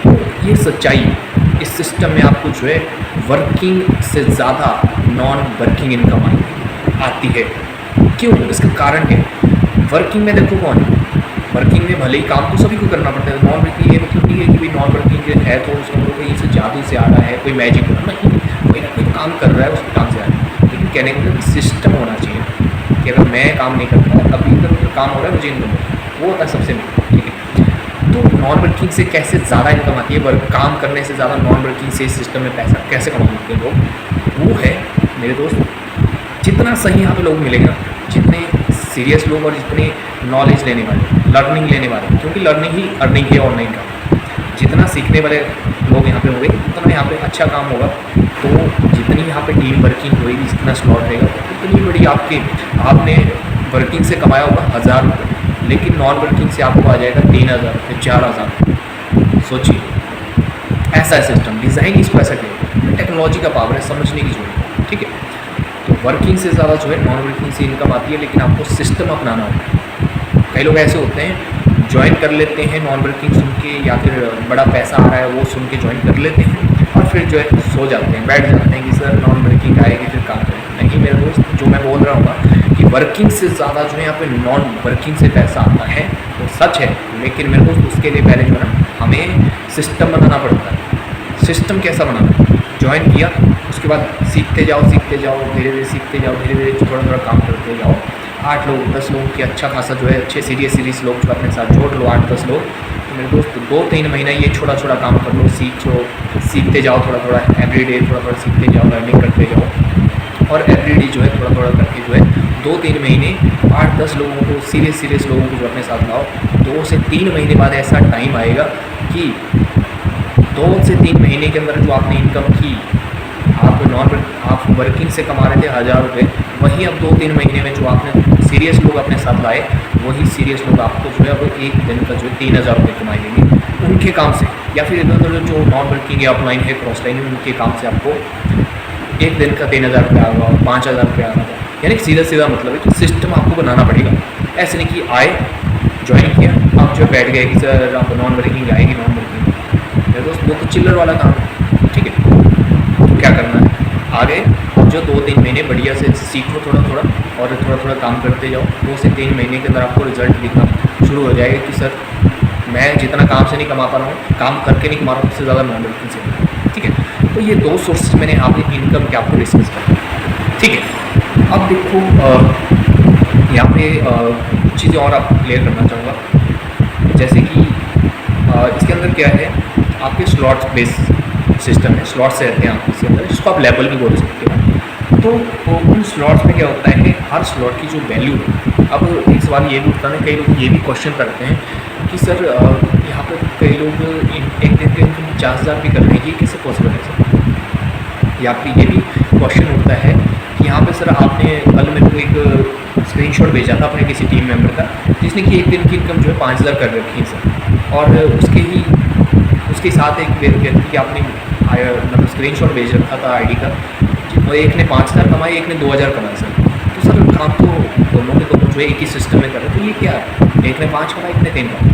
तो ये सच्चाई है। इस सिस्टम में आपको जो है वर्किंग से ज़्यादा नॉन वर्किंग इनकम आती है। क्यों? इसका कारण क्या है? वर्किंग में देखो कौन है, वर्किंग में भले ही काम तो सभी को करना पड़ता है। नॉन वर्किंग ये मतलब नहीं है कि भाई नॉन वर्किंग है तो उसको कहीं से जादू से आ रहा है, कोई मैजिक हो रहा है, कोई ना कोई काम कर रहा है उसके काम से आ रहा है। लेकिन कहने का मतलब सिस्टम होना चाहिए कि अगर मैं काम नहीं करता अभी इधर उधर काम हो रहा है मुझे इनकम हो, वो होता है सबसे मेन, ठीक है। तो नॉन वर्किंग से कैसे ज़्यादा इनकम आती है? काम करने से ज़्यादा नॉन वर्किंग से इस सिस्टम में पैसा कैसे कमा सकते हैं लोग? वो है मेरे दोस्त, जितना सही यहाँ पे लोग मिलेगा, जितने सीरियस लोग और जितने नॉलेज लेने वाले, लर्निंग लेने वाले, क्योंकि लर्निंग ही अर्निंग है ऑनलाइन का। जितना सीखने वाले लोग यहाँ पे होंगे उतना यहाँ पे अच्छा काम होगा। तो जितनी यहाँ पे टीम वर्किंग होगी, जितना स्लॉट रहेगा उतनी बड़ी आपने वर्किंग से कमाया होगा 1000 रुपये, लेकिन नॉन वर्किंग से आपको आ जाएगा 3000 रुपये, 4000। सोचिए, ऐसा है सिस्टम, डिज़ाइन इसको ऐसा किया, टेक्नोलॉजी का पावर है, समझने की जरूरत है, ठीक है। तो वर्किंग से ज़्यादा जो है नॉन वर्किंग से इनकम आती है, लेकिन आपको सिस्टम अपनाना होता है। कई लोग ऐसे होते हैं ज्वाइन कर लेते हैं नॉन वर्किंग सुन के, या फिर बड़ा पैसा आ रहा है वो सुन के ज्वाइन कर लेते हैं और फिर जो है सो जाते हैं, बैठ जाते हैं कि सर नॉन वर्किंग आएगी फिर काम करेंगे। नहीं मेरे दोस्त, जो मैं बोल रहा हूँ कि वर्किंग से ज़्यादा जो है यहाँ पे नॉन वर्किंग से पैसा आता है वो सच है, लेकिन मेरे दोस्त उसके लिए पहले जो है ना हमें सिस्टम बनाना पड़ता है। सिस्टम कैसा बनाना? ज्वाइन किया, उसके बाद सीखते जाओ धीरे धीरे सीखते जाओ, धीरे धीरे थोड़ा थोड़ा काम करते जाओ। 8 लोग 10 लोगों की अच्छा खासा जो है अच्छे सीरियस लोग जो अपने साथ जोड़ लो, 8-10 लोग। तो मेरे दोस्त 2-3 महीना ये छोटा काम कर लो, सीखते जाओ थोड़ा एवरीडे थोड़ा सीखते जाओ, लर्निंग करते जाओ, और एवरीडे जो है थोड़ा करके जो है 2-3 महीने 8-10 लोगों को सीरियस लोगों को जो अपने साथ लाओ। 2 से 3 महीने बाद ऐसा टाइम आएगा कि 2 से 3 महीने के अंदर जो आपने इनकम की, आप वर्किंग से कमा रहे थे 1000 रुपये, वहीं अब 2-3 महीने में जो आपने सीरियस लोग अपने साथ लाए वही सीरियस लोग आपको जो है वो एक दिन का जो है 3,000 रुपये कमाई देंगे उनके काम से, या फिर इधर उधर जो नॉन वर्किंग या ऑफलाइन है, क्रॉस लाइन है, उनके काम से आपको एक दिन का 3,000 रुपये आ रहा, 5,000 रुपये आ रहा। यानी कि सीधा सीधा मतलब है कि सिस्टम आपको बनाना पड़ेगा। ऐसे नहीं कि आए, ज्वाइन किया, आप जो बैठ गए कि सर आप नॉन वर्किंग आएगी, नॉन वर्किंग, मेरे दोस्त वो तो चिल्लर वाला काम है, ठीक है। तो क्या करना है, आगे जो 2-3 महीने बढ़िया से सीखो थोड़ा थोड़ा, और थोड़ा थोड़ा काम करते जाओ। 2 से 3 महीने के अंदर आपको रिजल्ट दिखना शुरू हो जाएगा कि सर मैं जितना काम से नहीं कमा पा रहा हूँ, काम करके नहीं कमा रहा हूँ, उससे ज़्यादा नॉन वर्किंग से, ठीक है। तो ये 2 सोर्सेज मैंने आपने इनकम के आपको डिस्कस किया, ठीक है। अब देखो यहाँ पे कुछ चीज़ें और आप क्लियर करना चाहूँगा, जैसे कि इसके अंदर क्या है, आपके स्लॉट्स बेस सिस्टम है, स्लॉट्स रहते हैं आपके इसके अंदर, जिसको आप लेवल भी बोल सकते हो। तो उन स्लॉट्स में क्या होता है, हर स्लॉट की जो वैल्यू है। अब एक सवाल ये भी उठता है, कई लोग ये भी क्वेश्चन करते हैं कि सर यहाँ पर कई लोग एक दिन के इनकम 50,000 भी कर रहे हैं, ये कैसे पॉसिबल है सर? या फिर ये भी क्वेश्चन उठता है कि यहाँ पे सर आपने कल मेरे को एक स्क्रीनशॉट भेजा था अपने किसी टीम मेंबर का, जिसने कि एक दिन की इनकम जो है 5,000 कर रखी है सर, और उसके साथ एक व्यक्ति की आपने मतलब स्क्रीनशॉट भेज रखा था आईडी का, और एक ने 5,000 कमाए, एक ने 2,000 कमाए सर। तो सर काम तो दोनों के दोनों जो है एक ही सिस्टम में कर रहे, तो ये क्या है, एक ने 5 कमाए, एक ने 3 कमाए,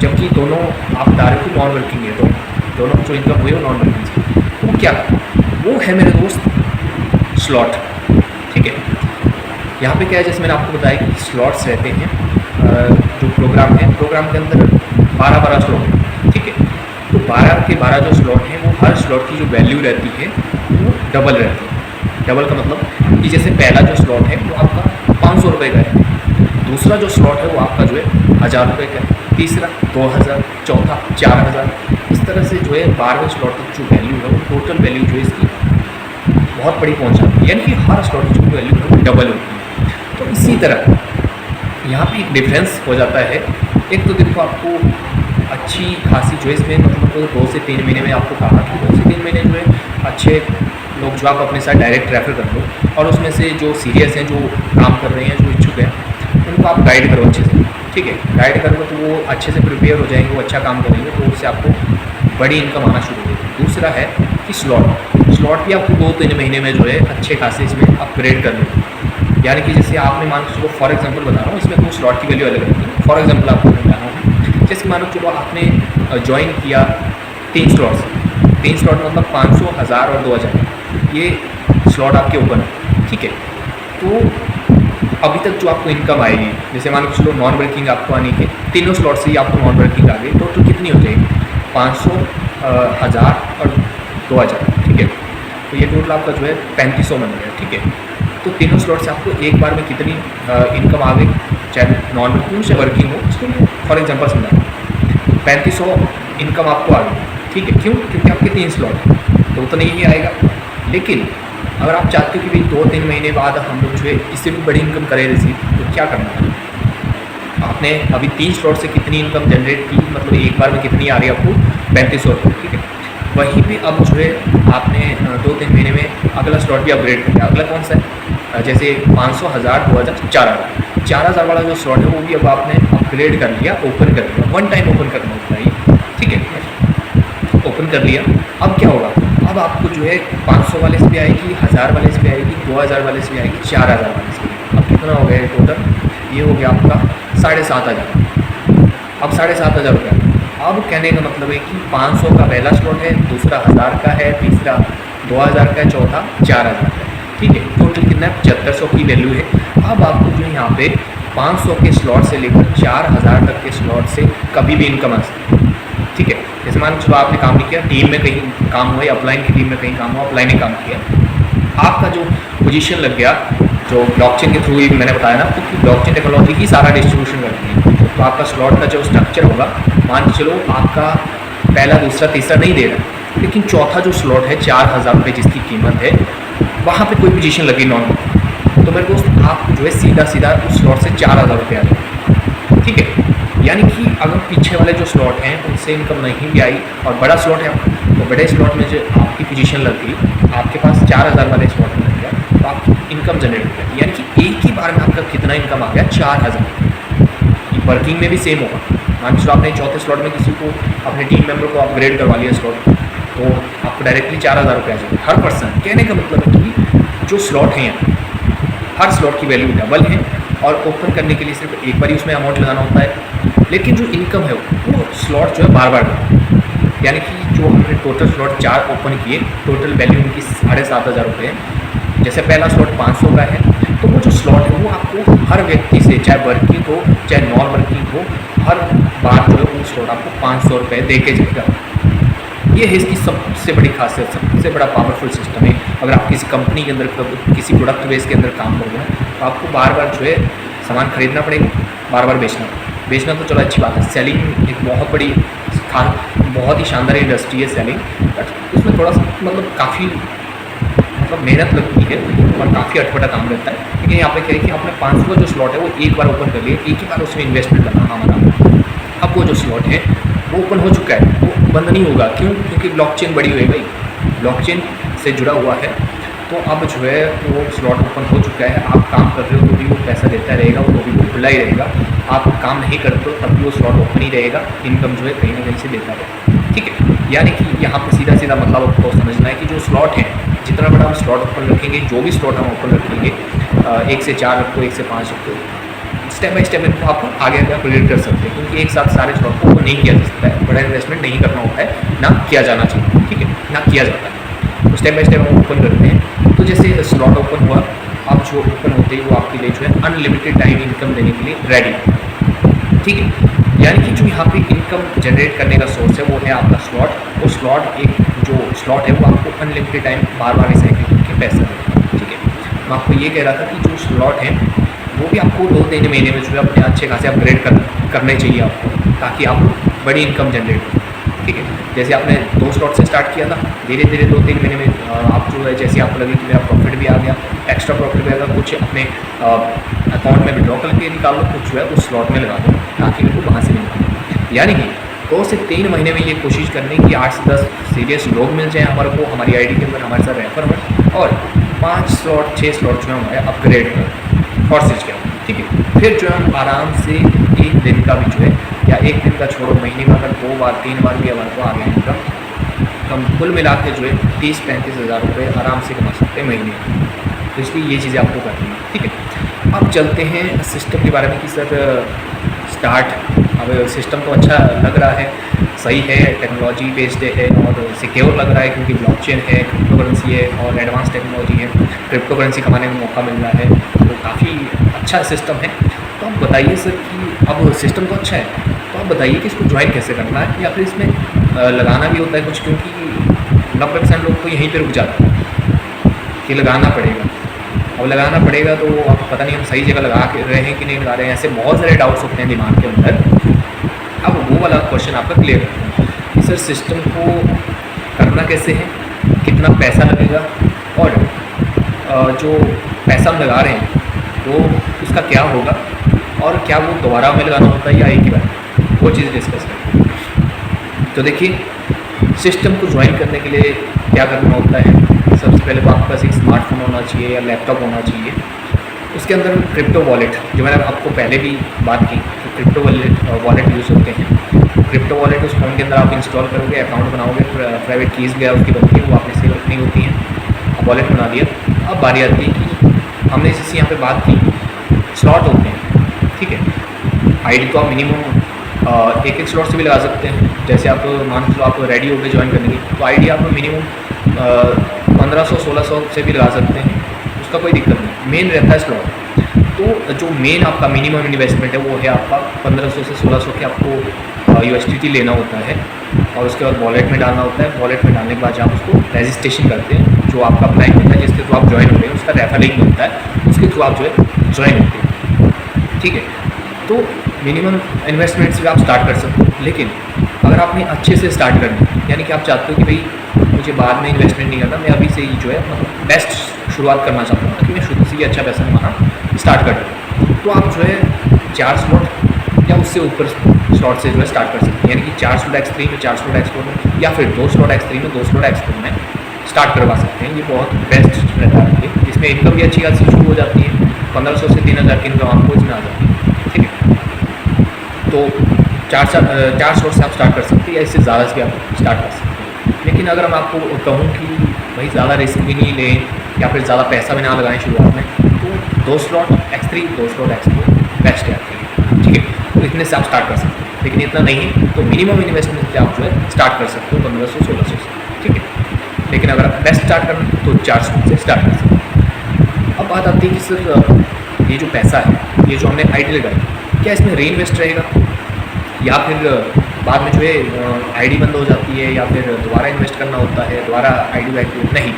जबकि दोनों आप बता रहे थे नॉन वर्किंग है, तो दोनों जो इनकम हुई है वो नॉन वर्किंग से। तो वो क्या, वो है मेरे दोस्त स्लॉट, ठीक है। यहाँ पे क्या है, जैसे मैंने आपको बताया कि स्लॉट्स रहते हैं, जो प्रोग्राम है, प्रोग्राम के अंदर 12 स्लॉट, ठीक है। तो 12 के 12 जो स्लॉट हैं, वो हर स्लॉट की जो वैल्यू रहती है वो डबल रहती है। डबल का मतलब कि जैसे पहला जो स्लॉट है वो आपका 500 रुपये का है, दूसरा जो स्लॉट है वो आपका जो है 1,000 रुपये का है, तीसरा 2,000, चौथा 4,000, इस तरह से जो है 12वें स्लॉट तक जो वैल्यू है वो टोटल वैल्यू जो है इसकी बहुत बड़ी पहुंच जाती है, यानी कि हर स्लॉट की जो वैल्यू है वो डबल होती है। तो इसी तरह यहाँ पे एक डिफरेंस हो जाता है। एक तो देखो आपको अच्छी खासी जो है इसमें मतलब 2 से 3 महीने में आपको कहा कि 2 से 3 महीने जो है अच्छे लोग जो आप अपने साथ डायरेक्ट रेफर कर लो, और उसमें से जो सीरियस हैं, जो काम कर रहे हैं, जो इच्छुक हैं, उनको आप गाइड करो अच्छे से, ठीक है। गाइड करोगे तो वो अच्छे से प्रिपेयर हो जाएंगे, वो अच्छा काम करेंगे, तो उससे आपको बड़ी इनकम आना शुरू होगी। दूसरा है कि स्लॉट भी आपको 2-3 महीने में जो है अच्छे खासे इसमें अपग्रेड कर लेंगे। यानी कि जैसे आपने मान लो, चलो फॉर एग्जांपल बता रहा हूँ, इसमें तो स्लॉट की वैल्यू अलग रहती है। फॉर एग्जांपल आपको बता रहा हूँ, जैसे मान लो चलो आपने ज्वाइन किया 3 स्लॉट्स, 3 स्लॉट मतलब 500, 1,000 और 2,000, ये स्लॉट आपके ओपन है, ठीक है। तो अभी तक जो आपको इनकम आएगी, जैसे मान लो चलो नॉन वर्किंग आपको आने के तीनों स्लॉट से ही आपको नॉन वर्किंग आ गई, टोटल कितनी हो जाएगी, 500, 1,000 और 2,000, ठीक है। तो ये टोटल आपका जो है 3,500 बन गया, ठीक है। तो तीनों स्लॉट से आपको एक बार में कितनी इनकम आ गई, चाहे नॉन वर्किंग हो चाहे वर्किंग हो, उसको फॉर एग्जांपल समझा, 3,500 इनकम आपको आ गई, ठीक है। क्यों? क्योंकि आपके 3 स्लॉट तो उतना ही आएगा। लेकिन अगर आप चाहते हो कि भाई 2-3 महीने बाद हम लोग जो है इससे भी बड़ी इनकम करें रिसीव, तो क्या करना है, आपने अभी 3 स्लॉट से कितनी इनकम जनरेट की, मतलब एक बार में कितनी आ रही है आपको, 3,500 रुपये, ठीक है। वहीं पे अब जो है आपने 2-3 महीने में अगला स्लॉट भी अपग्रेड कर दिया। अगला कौन सा है, जैसे 500, 1,000, 2,000, 4,000, 4,000 वाला जो स्लॉट है वो भी अब आपने अपग्रेड कर लिया, ओपन कर लिया, वन टाइम ओपन करना होता है ये, ठीक है। ओपन कर लिया, अब क्या होगा, अब आपको जो है 500 वाले से भी आएगी, 1,000 वाले से भी आएगी, 2,000 वाले से भी आएगी, 4,000 वाले से भी। अब कितना हो गया टोटल, ये हो गया आपका 7,500। अब 7,500 रुपया। अब कहने का मतलब है कि 500 का पहला स्लॉट है, दूसरा 1,000 का है, तीसरा 2,000 का है, चौथा 4,000 का है, ठीक है। टोटल कितना है, 7,500 की वैल्यू है। अब आपको जो है यहाँ पे 500 के स्लॉट से लेकर 4,000 तक के स्लॉट से कभी भी इनकम आ सकती है, ठीक है। जैसे मान लो चलो आपने काम नहीं किया, टीम में कहीं काम हुआ या अपलाइन की टीम में कहीं काम हुआ, अपलाइन ने काम किया, आपका जो पोजीशन लग गया, जो ब्लॉकचेन के थ्रू ही मैंने बताया ना, क्योंकि ब्लॉकचेन टेक्नोलॉजी ही सारा डिस्ट्रीब्यूशन करती है। तो आपका स्लॉट का जो स्ट्रक्चर होगा, मान के चलो आपका पहला, दूसरा, तीसरा नहीं दे रहा, लेकिन चौथा जो स्लॉट है 4,000 रुपये जिसकी कीमत है, वहाँ पे कोई पोजीशन लगी नॉन, तो मेरे दोस्त आप जो है सीधा सीधा उस स्लॉट से 4,000 रुपये आ जाए, ठीक है। यानी कि अगर पीछे वाले जो स्लॉट हैं उनसे इनकम नहीं भी आई और बड़ा स्लॉट है आपका, तो बड़े स्लॉट में जो आपकी पोजीशन लग गई, आपके पास 4,000 वाले स्लॉट में लग गया, तो आपकी इनकम जनरेट हो गई। यानी कि एक ही बार में आपका कितना इनकम आ गया, 4,000। वर्किंग में भी सेम होगा। मान लो आपने चौथे स्लॉट में किसी को अपने टीम मेंबर को अपग्रेड करवा लिया स्लॉट, तो आपको डायरेक्टली 4,000 रुपये आ जाएंगे हर पर्सन। कहने का मतलब है कि जो स्लॉट हैं हर स्लॉट की वैल्यू डबल है और ओपन करने के लिए सिर्फ एक बार ही उसमें अमाउंट लगाना होता है, लेकिन जो इनकम है वो स्लॉट जो है बार बार करता है। यानी कि जो हमने टोटल स्लॉट 4 ओपन किए, टोटल वैल्यू उनकी 7,500 रुपये है। जैसे पहला स्लॉट 500 का है, तो वो जो स्लॉट है वो आपको हर व्यक्ति से, चाहे वर्किंग हो चाहे नॉन वर्किंग हो, हर बार जो है वो स्लॉट आपको 500 रुपये दे के जाएगा। ये है इसकी सबसे बड़ी खासियत, सबसे बड़ा पावरफुल सिस्टम है। अगर आप किसी कंपनी के अंदर किसी प्रोडक्ट बेस के अंदर काम कर रहे हैं तो आपको बार बार जो है सामान खरीदना पड़ेगा, बार बार बेचना तो चलो अच्छी बात है। सेलिंग एक बहुत ही शानदार इंडस्ट्री है सेलिंग, बट उसमें थोड़ा सा मतलब काफ़ी मेहनत लगती है और काफ़ी अटपटा काम रहता है। लेकिन यहाँ पे क्या है कि आपने 500 का जो स्लॉट है वो एक बार ओपन कर लिया, एक ही बार उसमें इन्वेस्टमेंट करना हमारा। अब वो जो स्लॉट है वो ओपन हो चुका है, वो बंद नहीं होगा। क्यों? क्योंकि ब्लॉकचेन बड़ी हुई भाई, ब्लॉकचेन से जुड़ा हुआ है। तो अब जो है वो स्लॉट ओपन हो चुका है। आप काम कर रहे हो तो भी वो पैसा देता रहेगा, वो भी वो खुला ही रहेगा। आप काम नहीं करते हो तब भी वो स्लॉट ओपन ही रहेगा, इनकम जो है कहीं ना कहीं से देता रहेगा। ठीक है, यानी कि यहाँ पे सीधा सीधा मतलब आपको समझना है कि जो स्लॉट है, जितना बड़ा हम स्लॉट ओपन रखेंगे, जो भी स्लॉट हम ओपन रखेंगे, 1 से 4 रखो, 1 से 5 रखो, स्टेप बाय स्टेप इनको आप आगे आगे अपग्रेड कर सकते हैं। क्योंकि एक साथ सारे स्लॉट को नहीं किया जा सकता है, बड़ा इन्वेस्टमेंट नहीं करना होता है, ना किया जाना चाहिए। ठीक है, ना किया जाता है। तो स्टेप बाय स्टेप हम ओपन करते हैं। तो जैसे स्लॉट ओपन हुआ, अब जो ओपन होते ही वो आपके लिए जो है अनलिमिटेड टाइम इनकम देने के लिए रेडी। ठीक है, यानी कि जो यहाँ पे इनकम जनरेट करने का सोर्स है वो है आपका स्लॉट। वो स्लॉट एक जो स्लॉट है वो आपको अनलिमिटेड टाइम बार बार रिसाइकिल करके पैसा देगा। ठीक है, मैं आपको ये कह रहा था कि जो स्लॉट है वो भी आपको 2-3 महीने में जो है अपने अच्छे खासे अपग्रेड करने चाहिए आपको, ताकि आप बड़ी इनकम जनरेट करें। ठीक है, जैसे आपने 2 स्लॉट से स्टार्ट किया था, धीरे धीरे 2-3 महीने में आप जो है जैसे आपको लगे कि मेरा प्रॉफिट भी आ गया, एक्स्ट्रा प्रॉफिट भी आ गया, कुछ अपने अकाउंट में विड्रॉ करके निकाल लो, कुछ जो है उस स्लॉट में लगा दो ताकि मेरे को वहाँ से मिल। यानी कि 2 से 3 महीने में ये कोशिश करनी कि 8 से 10 सीरियस लोग मिल जाएँ हमारे को, हमारी आईडी के अंदर हमारे साथ रेफर हो, और 5 स्लॉट 6 स्लॉट जो है हमारे अपग्रेड करें फॉर्सेज के। ठीक है, फिर जो है हम आराम से 1 दिन का भी जो है, या 1 दिन का छोड़ो, महीने में अगर 2 बार 3 बार भी हमारे को आ गया इनकम, हम कुल मिला के जो है 30-35 हज़ार रुपये आराम से कमा सकते हैं महीने में। तो इसलिए ये चीज़ें आपको करनी है। ठीक है, अब चलते हैं सिस्टम के बारे में कि सर स्टार्ट, अब सिस्टम तो अच्छा लग रहा है, सही है, टेक्नोलॉजी बेस्ड है और सिक्योर लग रहा है क्योंकि ब्लॉकचेन है, क्रिप्टो करेंसी है और एडवांस टेक्नोलॉजी है, क्रिप्टो करेंसी कमाने का मौका मिल रहा है, तो काफ़ी अच्छा सिस्टम है। तो आप बताइए सर कि अब सिस्टम तो अच्छा है, तो आप बताइए कि इसको ज्वाइन कैसे करना है, या फिर इसमें लगाना भी होता है कुछ, क्योंकि 90% लोग तो यहीं पर रुक जाते हैं कि लगाना पड़ेगा। अब लगाना पड़ेगा तो अब पता नहीं हम सही जगह लगा के रहे हैं कि नहीं लगा रहे हैं, ऐसे बहुत सारे डाउट्स होते हैं दिमाग के अंदर। अब वो वाला क्वेश्चन आपका क्लियर करते हैं कि सर सिस्टम को करना कैसे है, कितना पैसा लगेगा, और जो पैसा हम लगा रहे हैं तो उसका क्या होगा, और क्या वो दोबारा हमें लगाना होता है या एक ही बार, वो चीज़ डिस्कस करें। तो देखिए, सिस्टम को ज्वाइन करने के लिए क्या करना होता है, सबसे पहले तो आपके पास एक स्मार्टफोन होना चाहिए या लैपटॉप होना चाहिए। उसके अंदर क्रिप्टो वॉलेट, जो मैंने आपको पहले भी बात की, तो क्रिप्टो वॉलेट यूज़ होते हैं। क्रिप्टो वॉलेट उस फ़ोन के अंदर आप इंस्टॉल करोगे, अकाउंट बनाओगे, प्राइवेट कीज़ गया उसकी बनती है, वो आपने सेव रखनी होती हैं। अब वॉलेट बना दिया, अब बारी आती है कि हमने जैसे यहाँ पे बात की स्लॉट होते हैं। ठीक है, आईडी तो आप मिनिमम एक स्लॉट से भी लगा सकते हैं। जैसे आप मान लो आप रेडी हो गए ज्वाइन करने की, तो आईडी आप मिनिमम 1500-1600 से भी लगा सकते हैं, उसका कोई दिक्कत नहीं। मेन रहता है स्लॉट। तो जो मेन आपका मिनिमम इन्वेस्टमेंट है वो है आपका 1500 से 1600 के आपको USDT लेना होता है, और उसके बाद वॉलेट में डालना होता है। वॉलेट में डालने के बाद आप उसको रजिस्ट्रेशन करते हैं, जो आपका बैंक होता है जिसके थ्रू आप ज्वाइन होते हैं, उसका रेफर लिंक होता है, उसके थ्रू आप जो है ज्वाइन होते हैं। ठीक है, तो मिनिमम इन्वेस्टमेंट से आप स्टार्ट कर सकते हो। लेकिन अगर आपने अच्छे से स्टार्ट करना है, यानी कि आप चाहते हो कि भाई मुझे बाद में इन्वेस्टमेंट नहीं करना, मैं अभी से ही जो है मतलब बेस्ट शुरुआत करना चाहता हूँ कि मैं शुरू से ही अच्छा पैसा कमाना स्टार्ट कर दूँ, तो आप जो है 4 स्लॉट या उससे ऊपर स्लॉट से जो है स्टार्ट कर सकते हैं। यानी कि 4 स्लॉट X3 में, 4 स्लॉट X4 में, या फिर 2 स्लॉट X3 में, 2 स्लॉट X4 में स्टार्ट करवा सकते हैं। ये बहुत बेस्ट रहता है, इसमें इनकम भी अच्छी खासी शुरू हो जाती है। 1500 से 3000 की इनकम आपको इसमें आ जाती है। ठीक है, तो चार स्लॉट से आप स्टार्ट कर सकते हैं या इससे ज़्यादा से भी आप स्टार्ट कर सकते हैं। लेकिन अगर मैं आपको कहूँ कि भाई ज़्यादा रिस्क भी नहीं लें या फिर ज़्यादा पैसा भी ना लगाएं शुरुआत में, तो 2 slot X3 2 slot X4 best है आपके लिए, ठीक है। तो इतने से आप स्टार्ट कर सकते हैं, लेकिन इतना नहीं है तो मिनिमम इन्वेस्टमेंट से आप जो है स्टार्ट कर सकते हो 1500-1600 से, ठीक है। लेकिन अगर आप बेस्ट स्टार्ट करना है तो 4 स्लॉट से स्टार्ट कर सकते हैं। अब बात आती है कि सर ये जो पैसा है, ये जो हमने आईडी लगाई, क्या इसमें री इन्वेस्ट रहेगा या फिर बाद में जो है आईडी बंद हो जाती है या फिर दोबारा इन्वेस्ट करना होता है, दोबारा आईडी एक्टिवेट नहीं।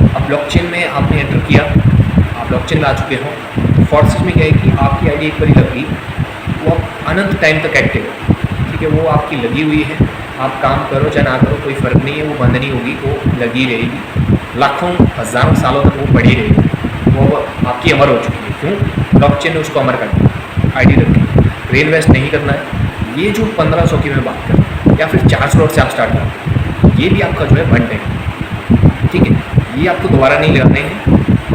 अब ब्लॉकचेन में आपने एंटर किया, आप ब्लॉकचेन में आ चुके हो, फॉर्सिस में क्या है कि आपकी आईडी एक बार लग गई वो अब अनंत टाइम तक एक्टिव है, ठीक है। वो आपकी लगी हुई है, आप काम करो चाहे ना करो कोई फ़र्क नहीं है, वो बंद नहीं होगी, वो लगी रहेगी, लाखों हज़ारों सालों तक वो पड़ी रहेगी। वो आपकी अमर हो चुकी है। क्यों? ब्लॉकचेन ने उसको अमर कर दिया, आईडी रख दी। री इन्वेस्ट नहीं करना है। ये जो 1500 की मैं बात करूँ या फिर 4 स्लॉट से आप स्टार्ट करें, ये भी आपका जो है बंद है, ठीक है। ये आपको दोबारा नहीं लगाने हैं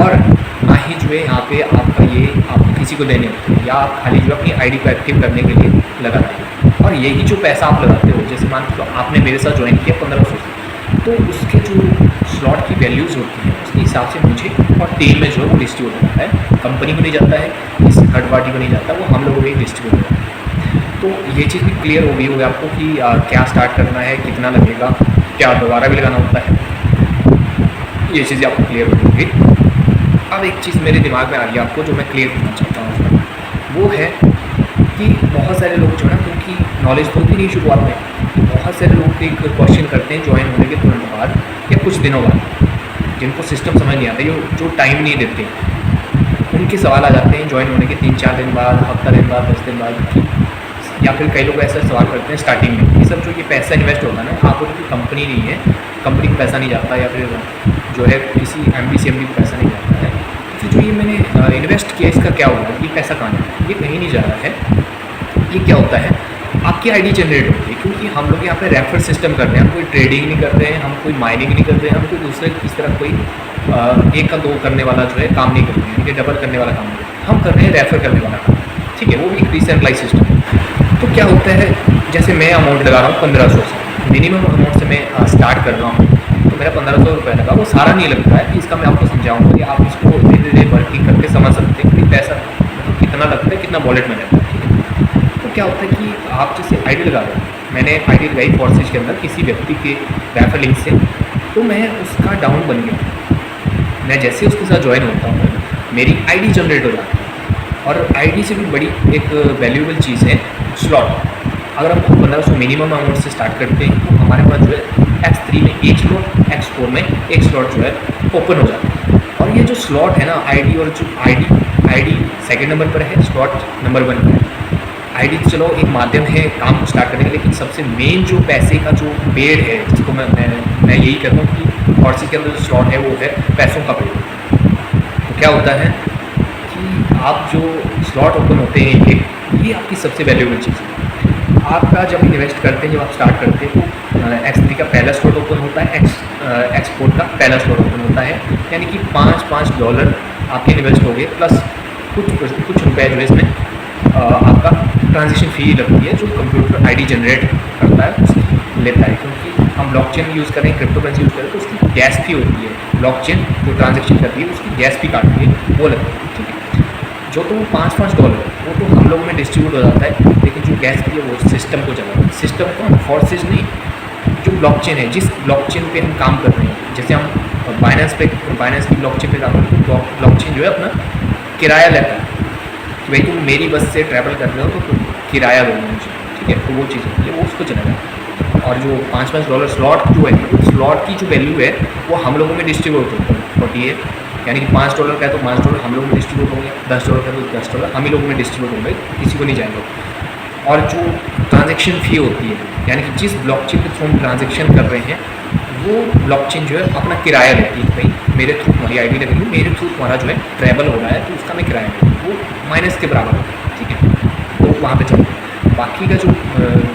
और ना ही जो है यहाँ पे आपका ये आप किसी को देने होते हैं या आप खाली जो अपनी आईडी को एक्टिव करने के लिए लगा रहे हैं। और यही जो पैसा आप लगाते हो, जैसे मान लो आपने मेरे साथ ज्वाइन किया 1500 से, तो उसके जो स्लॉट की वैल्यूज़ होती हैं उसके हिसाब से मुझे और टीम में जो है वो डिस्ट्रीब्यूट होता है, कंपनी को नहीं जाता है, किसी थर्ड पार्टी को नहीं जाता, वो हम लोगों को ही डिस्ट्रीब्यूट होता है। तो ये चीज़ भी क्लियर हो गई होगी आपको कि क्या स्टार्ट करना है, कितना लगेगा, क्या दोबारा भी लगाना होता है, ये चीज़ें आपको क्लियर हो होगी। अब एक चीज़ मेरे दिमाग में आ रही है आपको जो मैं क्लियर करना चाहता हूँ, वो है कि बहुत सारे लोग जो है ना, क्योंकि नॉलेज तो होती नहीं शुरुआत में, तो बहुत सारे लोग एक क्वेश्चन करते हैं ज्वाइन होने के तुरंत बाद या कुछ दिनों बाद, जिनको सिस्टम समझ नहीं आता, जो टाइम नहीं देते, उनके सवाल आ जाते हैं ज्वाइन होने के 3-4 दिन बाद, हफ्ता दिन बाद, 10 दिन बाद, या फिर कई लोग ऐसा सवाल करते हैं स्टार्टिंग में कि सर जो ये पैसा इन्वेस्ट होता है ना, आप उनकी कंपनी नहीं है, कंपनी को पैसा नहीं जाता या फिर जो है किसी MD को पैसा नहीं जाता है, तो जो ये मैंने इन्वेस्ट किया इसका क्या होगा, ये पैसा कहाँ है? ये कहीं नहीं जा रहा है। ये क्या होता है, आपकी आईडी जनरेट होती है, क्योंकि हम लोग यहाँ पे रेफर सिस्टम कर रहे हैं, हम कोई ट्रेडिंग नहीं कर रहे हैं, हम कोई माइनिंग नहीं कर रहे हैं, हम कोई दूसरे इस तरह कोई 1 का 2 करने वाला जो है काम नहीं कर रहे हैं, ये डबल करने वाला काम नहीं, हम कर रहे हैं रेफर करने वाला काम, ठीक है। वो भी एक डिसेंट्रलाइज सिस्टम है। तो क्या होता है, जैसे मैं अमाउंट लगा रहा हूँ 1500 से, मिनिमम अमाउंट से मैं स्टार्ट कर रहा हूँ, तो मेरा 1500 रुपये लगा, वो सारा नहीं लगता है, इसका मैं आपको समझाऊंगा कि आप इसको धीरे धीरे वर्किंग करके समझ सकते हैं कि पैसा मतलब कितना लगता है, कितना वॉलेट में रहता है, ठीक है। तो क्या होता है कि आप जैसे आईडी लगा रहे हो, मैंने आईडी लगाई फॉर्सिस के अंदर किसी व्यक्ति के रेफर लिंक से, तो मैं उसका डाउन बन गया। मैं जैसे उसके साथ ज्वाइन होता हूँ, मेरी आईडी जनरेट हो जाती है। और आईडी से भी बड़ी एक वैल्यूएबल चीज़ है स्लॉट। अगर हम 1500 मिनिमम अमाउंट से स्टार्ट करते हैं तो हमारे पास जो है X3 में एक स्लॉट, X4 में एक स्लॉट जो है ओपन हो जाता है। और ये जो स्लॉट है ना आईडी, और जो आईडी सेकंड नंबर पर है, स्लॉट नंबर 1 पर है। आईडी तो चलो एक माध्यम है काम स्टार्ट करने का, लेकिन सबसे मेन जो पैसे का जो पेड़ है, जिसको मैं यही कहता हूँ कि फॉर्सिस के अंदर जो स्लॉट है वो है पैसों का पेड़। तो क्या होता है कि आप जो स्लॉट ओपन होते हैं ये आपकी सबसे वैल्यूएबल चीज़ है। आपका जब इन्वेस्ट करते हैं, जब आप स्टार्ट करते हैं तो X3 का पहला स्लॉट ओपन होता है, X4 का पहला स्लॉट ओपन होता है, यानी कि $5 आपके इन्वेस्ट हो गए, प्लस कुछ रुपए जो है इसमें आपका ट्रांजेक्शन फ़ी लगती है, जो कंप्यूटर आईडी जनरेट करता है उसकी लेता है। क्योंकि हम ब्लॉकचेन यूज़ करें, क्रिप्टो करेंसी यूज़ करें तो उसकी गैस फ़ी होती है, ब्लॉकचेन जो ट्रांजेक्शन करती है उसकी गैस फ़ी काटती है, वो लगती है, ठीक है। जो तो $5 वो तो हम लोगों में डिस्ट्रीब्यूट हो जाता है, लेकिन जो गैस फ़ी है वो सिस्टम को चलाता है। सिस्टम को फॉर्सिस नहीं, जो ब्लॉकचेन है, जिस ब्लॉकचेन पे हम काम कर रहे हैं, जैसे हम बाइनेंस की ब्लॉकचेन पे काम करते हैं, तो ब्लॉकचेन जो है अपना किराया लेता है कि भाई तुम मेरी बस से ट्रैवल कर रहे हो तो तुम किराया दो मुझे, ठीक है। तो वो चीज़ होती है, वो उसको चलाएगा। और जो $5 स्लॉट जो है, स्लॉट की जो वैल्यू है वो हम लोगों में डिस्ट्रीब्यूट होती है, यानी कि $5 का है तो $5 हम लोगों में डिस्ट्रीब्यूट होंगे, $10 का तो $10 हम ही लोगों में डिस्ट्रीब्यूट होंगे, किसी को नहीं जाएंगे। और जो ट्रांजैक्शन फ़ी होती है, यानी कि जिस ब्लॉकचेन के थ्रू हम ट्रांजैक्शन कर रहे हैं, वो ब्लॉकचेन जो है अपना किराया लेती है। भाई मेरे थ्रू तुम्हारी आईडी लग रही है, मेरे थ्रू तुम्हारा जो है ट्रैवल हो रहा है, तो उसका मैं किराया लेती हूँ, वो माइनस के बराबर होता है, ठीक है। तो वहाँ पे चलते हैं। बाकी का जो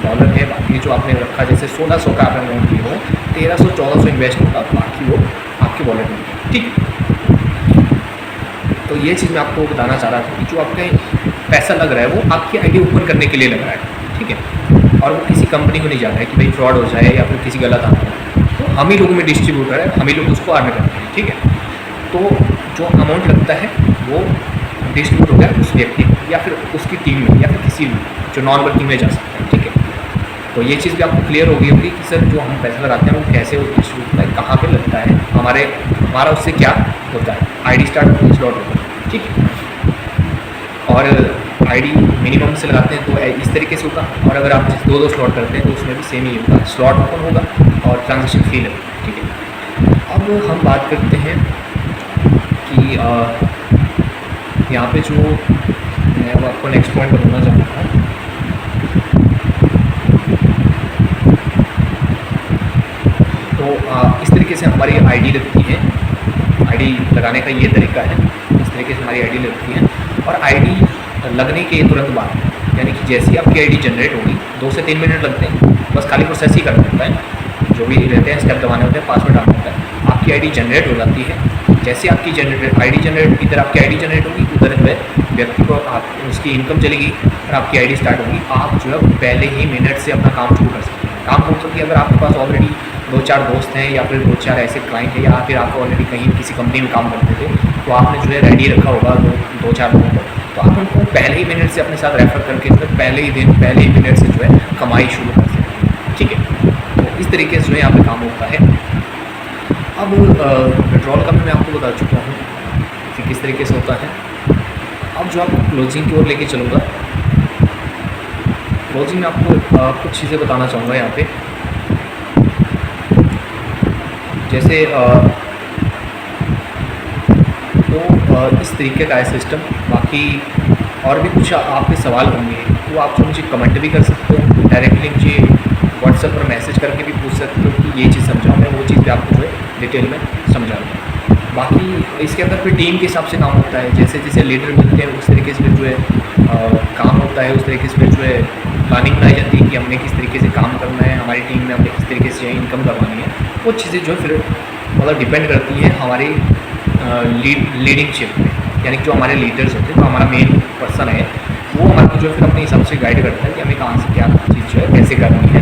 डॉलर है, बाकी जो आपने रखा, जैसे 1600 का आपने अमाउंट की हो, 1300-1400 इन्वेस्ट होगा, बाकी वो आपके वॉलेट में, ठीक है। तो ये चीज़ मैं आपको बताना चाह रहा था कि जो आपका पैसा लग रहा है वो आपकी आईडी ओपन करने के लिए लग रहा है, ठीक है। और वो किसी कंपनी को नहीं जा रहा है कि भाई फ्रॉड हो जाए या फिर किसी गलत आता है, तो हम ही लोगों में डिस्ट्रीब्यूटर है, हम ही लोग उसको अर्न करते हैं, ठीक है। तो जो अमाउंट लगता है वो डिस्ट्रीब्यूट हो गया उस व्यक्ति या फिर उसकी टीम में या फिर किसी भी जो नॉन वर्किंग में जा सकता है, ठीक है। तो ये चीज़ भी आपको क्लियर हो गई होगी कि सर जो हम पैसा लगाते हैं वो कैसे डिस्ट्रीब्यूट होता है, कहाँ पे लगता है, हमारा उससे क्या होता है, आईडी स्टार्ट होता है, स्लॉट होता है, ठीक है। और आईडी मिनिमम से लगाते हैं तो इस तरीके से होगा, और अगर आप 2-2 स्लॉट करते हैं तो उसमें भी सेम ही होगा, स्लॉट ओपन होगा और ट्रांजेक्शन फी लगेगा, ठीक है। अब हम बात करते हैं कि यहाँ पे जो मैं अब आपको नेक्स्ट पॉइंट बताना चाहता हूँ। तो इस तरीके से हमारी आईडी लगती है, आईडी लगाने का ये तरीका है, इस तरीके से हमारी आईडी लगती है। और आईडी लगने के तुरंत बाद, यानी कि जैसे ही आपकी आईडी जनरेट होगी 2 से 3 मिनट लगते हैं, बस खाली प्रोसेस ही करना होता है, जो भी रहते हैं स्टेप दबाने होते हैं, पासवर्ड डालना होता है, आपकी आईडी जनरेट हो जाती है। जैसे आपकी आईडी जनरेट, इधर आपकी आईडी जनरेट होगी, उधर जो है व्यक्ति को उसकी इनकम चलेगी और आपकी आईडी स्टार्ट होगी। आप जो है पहले ही मिनट से अपना काम शुरू कर सकते हैं। काम हो सकती है अगर आपके पास ऑलरेडी 2-4 दोस्त हैं या फिर 2-4 ऐसे क्लाइंट हैं, या फिर आप ऑलरेडी कहीं किसी कंपनी में काम करते थे, तो आपने जो है रेडी रखा होगा 2-4 लोगों को, तो आप उनको पहले ही मिनट से अपने साथ रेफर करके जो है पहले ही दिन, पहले ही मिनट से जो है कमाई शुरू कर सकते हैं, ठीक है। तो इस तरीके से जो है यहाँ पे काम होता है। अब विड्रॉल का भी मैं आपको बता चुका हूँ कि किस तरीके से होता है। अब जो आपको क्लोजिंग की ओर लेके चलूँगा, क्लोजिंग में आपको कुछ चीज़ें बताना चाहूँगा यहाँ पे। जैसे इस तरीके का है सिस्टम। बाकी और भी कुछ आपके सवाल होंगे तो आप जो मुझे कमेंट भी कर सकते हो, डायरेक्टली मुझे व्हाट्सएप पर मैसेज करके भी पूछ सकते हो कि ये चीज़ समझाओ, मैं वो चीज़ भी आपको जो है डिटेल में समझाऊँगा। बाकी इसके अंदर फिर टीम के हिसाब से काम होता है, जैसे जैसे लीडर मिलते हैं उस तरीके से फिर जो है काम होता है, उस तरीके से फिर जो है प्लानिंग बनाई जाती है कि हमने किस तरीके से काम करना है, हमारी टीम में हमने किस तरीके से इनकम करवानी है। वो चीज़ें जो है फिर मतलब डिपेंड करती है हमारी लीडिंगशिप में, यानी कि जो हमारे लीडर्स होते हैं, जो हमारा मेन पर्सन है, वो हमारे को जो फिर अपने हिसाब से गाइड करता है कि हमें कहाँ से क्या चीज़ जो है कैसे करनी है।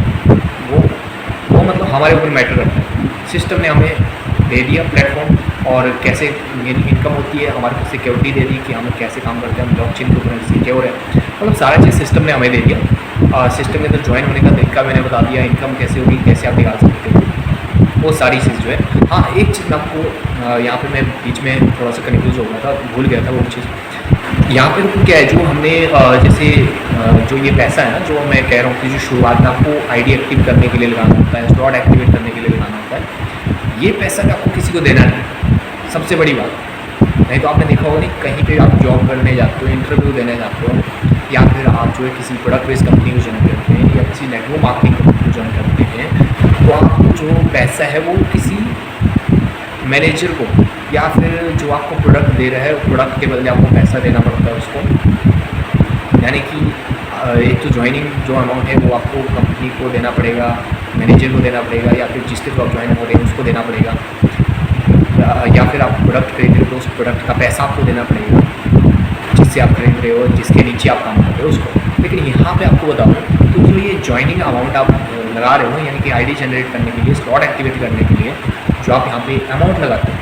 वो मतलब हमारे ऊपर मैटर करता है। सिस्टम ने हमें दे दिया प्लेटफॉर्म और कैसे मेरी इनकम होती है, हमारे को सिक्योरिटी दे दी कि हम कैसे काम करते हैं, हम ब्लॉकचेन के ऊपर सिक्योर है, मतलब सारा चीज़ सिस्टम ने हमें दे दिया। सिस्टम के अंदर ज्वाइन होने का तरीका मैंने बता दिया, इनकम कैसे होगी, कैसे आप निकाल सकते हो, वो सारी चीज़ जो है। हाँ, एक चीज़ मैं आपको यहाँ पे मैं बीच में थोड़ा सा कन्फ्यूज हो गया था, भूल गया था वो चीज़। यहाँ पे तो क्या है, जो हमने जैसे जो ये पैसा है ना, जो मैं कह रहा हूँ कि जो शुरुआत में आपको आईडी एक्टिव करने के लिए लगाना होता है, स्लॉट एक्टिवेट करने के लिए लगाना होता है, ये पैसा भी आपको किसी को देना नहीं, सबसे बड़ी बात। नहीं तो आपने देखा होगा नहीं, कहीं पे आप जॉब करने जाते हो, इंटरव्यू देने जाते हो, या फिर आप जो है किसी प्रोडक्ट बेस्ड कंपनी को ज्वाइन करते हैं या किसी नेटवर्क मार्केटिंग कंपनी को ज्वाइन करते हैं, तो आपको जो पैसा है वो किसी मैनेजर को या फिर जो आपको प्रोडक्ट दे रहा है, प्रोडक्ट के बदले आपको पैसा देना पड़ता है उसको। यानी कि एक तो ज्वाइनिंग जो अमाउंट है वो आपको कंपनी को देना पड़ेगा, मैनेजर को देना पड़ेगा, या फिर जिसके थ्रू आप ज्वाइन हो रहे हैं उसको देना पड़ेगा, या फिर आप प्रोडक्ट खरीद रहे हो तो उस प्रोडक्ट का पैसा आपको देना पड़ेगा जिससे आप खरीद रहे हो, जिसके नीचे आप काम कर रहे हो उसको। लेकिन यहाँ पे आपको बताऊँ तो जो ये ज्वाइनिंग अमाउंट आप लगा रहे हो, यानी कि आईडी जनरेट करने के लिए, स्लॉट एक्टिवेट करने के लिए जो आप यहाँ पे अमाउंट लगाते हैं,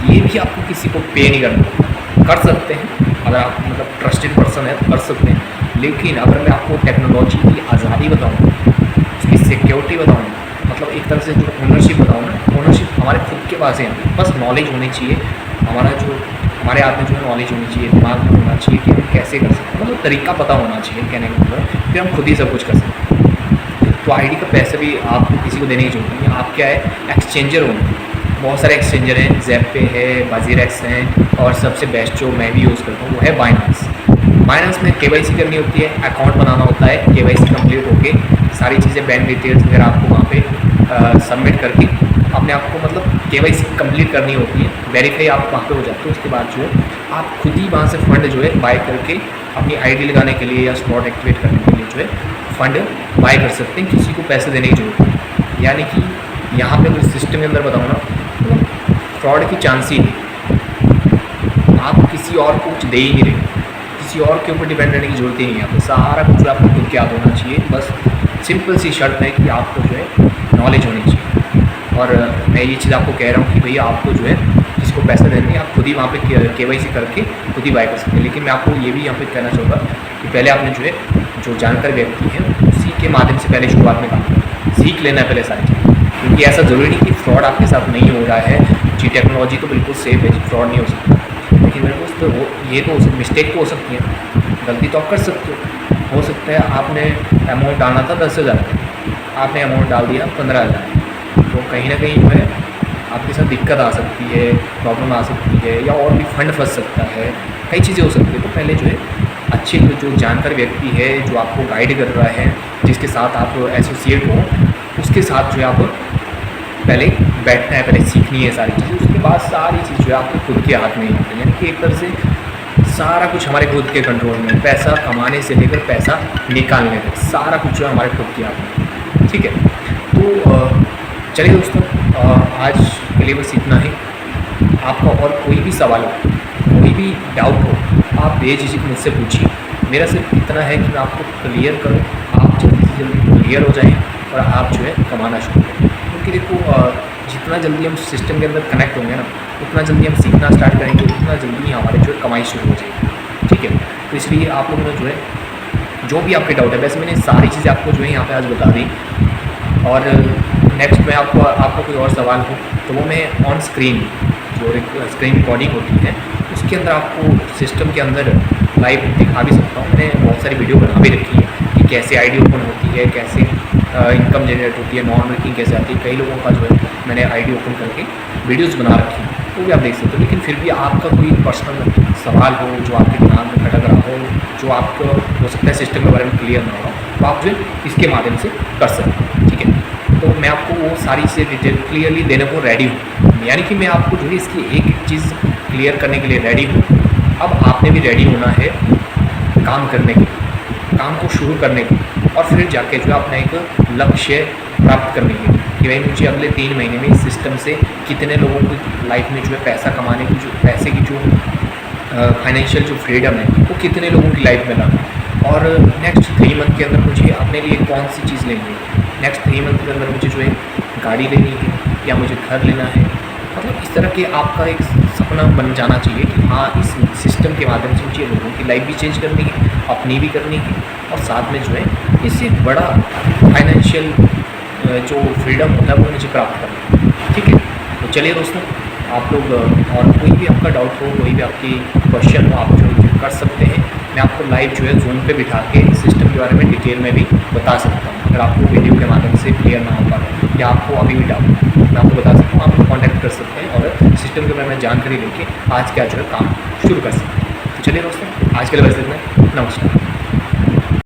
ये भी आपको किसी को पे नहीं करना। कर सकते हैं अगर आप मतलब ट्रस्टेड पर्सन है तो कर सकते हैं, लेकिन अगर मैं आपको टेक्नोलॉजी की आज़ादी बताऊँ, उसकी सिक्योरिटी बताऊँ, मतलब एक तरह से जो ओनरशिप बताऊँ ना, ओनरशिप हमारे खुद के पास है, बस नॉलेज होनी चाहिए, हमारे हाथ में जो है नॉलेज होनी चाहिए, दिमाग में होना चाहिए कि हम कैसे कर सकते हैं, मतलब तरीका पता होना चाहिए कहने का मतलब, फिर हम खुद ही सब कुछ कर सकते हैं। तो आईडी का पैसा भी आपको किसी को देने की जरूरत नहीं है। आप क्या है, एक्सचेंजर होंगे, बहुत सारे एक्सचेंजर हैं, ज़ेपे है, बाजीरेक्स हैं, और सबसे बेस्ट जो मैं भी यूज़ करता हूँ वो है बाइनेंस। बाइनेंस में केवाईसी करनी होती है, अकाउंट बनाना होता है, केवाईसी कंप्लीट होके सारी चीज़ें बैंक डिटेल्स वगैरह आपको वहाँ पे सबमिट करके अपने आप को मतलब केवाईसी कंप्लीट करनी होती है, वेरीफाई आप वहाँ पे हो जाते हो। उसके बाद जो है आप खुद ही वहाँ से फ़ंड जो है बाय करके अपनी आईडी लगाने के लिए या स्लॉट एक्टिवेट करने के लिए जो है फ़ंड बाय कर सकते हैं, किसी को पैसे देने की जरूरत नहीं। यानी कि यहाँ पे तो सिस्टम के अंदर बताऊँ ना, तो फ्रॉड की चांस ही नहीं, आप किसी और को कुछ दे ही नहीं रहे, किसी किसी और के ऊपर डिपेंड रहने की ज़रूरत ही नहीं है। आपको सारा कुछ जो आपको खुद के याद होना चाहिए। बस सिंपल सी शर्त है कि आपको जो है नॉलेज होनी चाहिए। और मैं ये चीज़ आपको कह रहा हूँ कि भैया आपको जो है जिसको पैसा देने हैं आप खुद ही वहाँ पे KYC करके खुद ही बाय कर सकते हैं। लेकिन मैं आपको ये भी यहाँ पे कहना चाहूँगा कि पहले आपने जो है जो जानकार व्यक्ति है उसी के माध्यम से पहले शुरुआत में काम सीख लेना है पहले सारी चीज़। क्योंकि ऐसा ज़रूरी नहीं कि फ्रॉड आपके साथ नहीं हो रहा है। जी टेक्नोलॉजी तो बिल्कुल सेफ है, फ्रॉड नहीं हो सकता। लेकिन मेरे दोस्त ये तो मिस्टेक तो हो सकती है, गलती तो आप कर सकते हो सकता है आपने अमाउंट डालना था 10,000, आपने अमाउंट डाल दिया 15,000, तो कहीं ना कहीं जो है आपके साथ दिक्कत आ सकती है, प्रॉब्लम आ सकती है, या और भी फंड फंस सकता है, कई चीज़ें हो सकती है। तो पहले जो है अच्छे जो जानकार व्यक्ति है जो आपको गाइड कर रहा है, जिसके साथ आप एसोसिएट हो, उसके साथ जो है आप पहले बैठना है, पहले सीखनी है सारी चीज़ें। उसके बाद सारी चीज़ जो है आपको खुद के हाथ में ही होती है। यानी कि एक तरह से सारा कुछ हमारे खुद के कंट्रोल में, पैसा कमाने से लेकर पैसा निकालने तक सारा कुछ जो है हमारे खुद के हाथ में। ठीक है, तो चलिए दोस्तों, आज के लिए बस इतना ही। आपका और कोई भी सवाल हो, कोई भी डाउट हो, आप बेझिझक मुझसे पूछिए। मेरा सिर्फ इतना है कि मैं आपको क्लियर करूं, आप जल्दी से जल्दी क्लियर हो जाएं और आप जो है कमाना शुरू करें। क्योंकि देखो जितना जल्दी हम सिस्टम के अंदर कनेक्ट होंगे ना, उतना जल्दी हम सीखना स्टार्ट करेंगे, उतना जल्दी हमारे जो है कमाई शुरू हो जाएगी। ठीक है, तो इसलिए आप लोगों ने जो है जो भी आपके डाउट है, वैसे मैंने सारी चीज़ें आपको जो है यहाँ पे आज बता दी। और नेक्स्ट में आपका कोई और सवाल हो तो वो मैं ऑन स्क्रीन जो स्क्रीन रिकॉर्डिंग होती है उसके अंदर आपको सिस्टम के अंदर लाइव दिखा भी सकता हूँ। मैंने बहुत सारी वीडियो बना भी रखी है कि कैसे आईडी ओपन होती है, कैसे इनकम जनरेट होती है, नॉन वर्किंग कैसे आती है। कई लोगों का जो है मैंने आईडी ओपन करके वीडियोस बना रखी है, वो भी आप देख सकते हो। लेकिन फिर भी आपका कोई पर्सनल सवाल हो जो आपके दिमाग में खटक रहा हो, जो आपको हो सकता है सिस्टम के बारे में क्लियर ना हो, तो आप जो है इसके माध्यम से कर सकते हैं। ठीक है, तो मैं आपको वो सारी चीज़ें डिटेल क्लियरली देने को रेडी हूँ। यानी कि मैं आपको जो है इसकी एक एक चीज़ क्लियर करने के लिए रेडी हूँ। अब आपने भी रेडी होना है काम करने के, काम को शुरू करने के, और फिर जाके जो है अपना एक लक्ष्य प्राप्त करने के कि भाई मुझे अगले 3 महीने में इस सिस्टम से कितने लोगों की लाइफ में जो है पैसा कमाने की, जो पैसे की जो फाइनेंशियल जो फ्रीडम है वो कितने लोगों की लाइफ में लाना, और नेक्स्ट 3 मंथ के अंदर मुझे अपने लिए कौन सी चीज़ लेनी है, नेक्स्ट 3 मंथ के अंदर मुझे जो है गाड़ी लेनी है या मुझे घर लेना है। मतलब इस तरह के आपका एक सपना बन जाना चाहिए कि हाँ इस सिस्टम के माध्यम से मुझे लोगों की लाइफ भी चेंज करनी है, अपनी भी करनी है, और साथ में जो है इससे बड़ा फाइनेंशियल जो फ्रीडम होता है वो मुझे प्राप्त करना है। ठीक है, तो चलिए दोस्तों, आप लोग और कोई भी आपका डाउट हो, कोई भी आपकी क्वेश्चन हो, आप जो कर सकते हैं। मैं आपको लाइव जो है जूम पे बिठा के सिस्टम के बारे में डिटेल में भी बता सकता हूँ। अगर आपको वीडियो के माध्यम से क्लियर ना हो पाए या आपको अभी भी डाउट, मैं आपको बता सकता हूँ, आप कॉन्टैक्ट कर सकते हैं और सिस्टम के बारे में जानकारी लेके आज क्या जो है काम शुरू कर सकते हैं। तो चलिए दोस्तों, आज के लिए बस इतना। नमस्कार।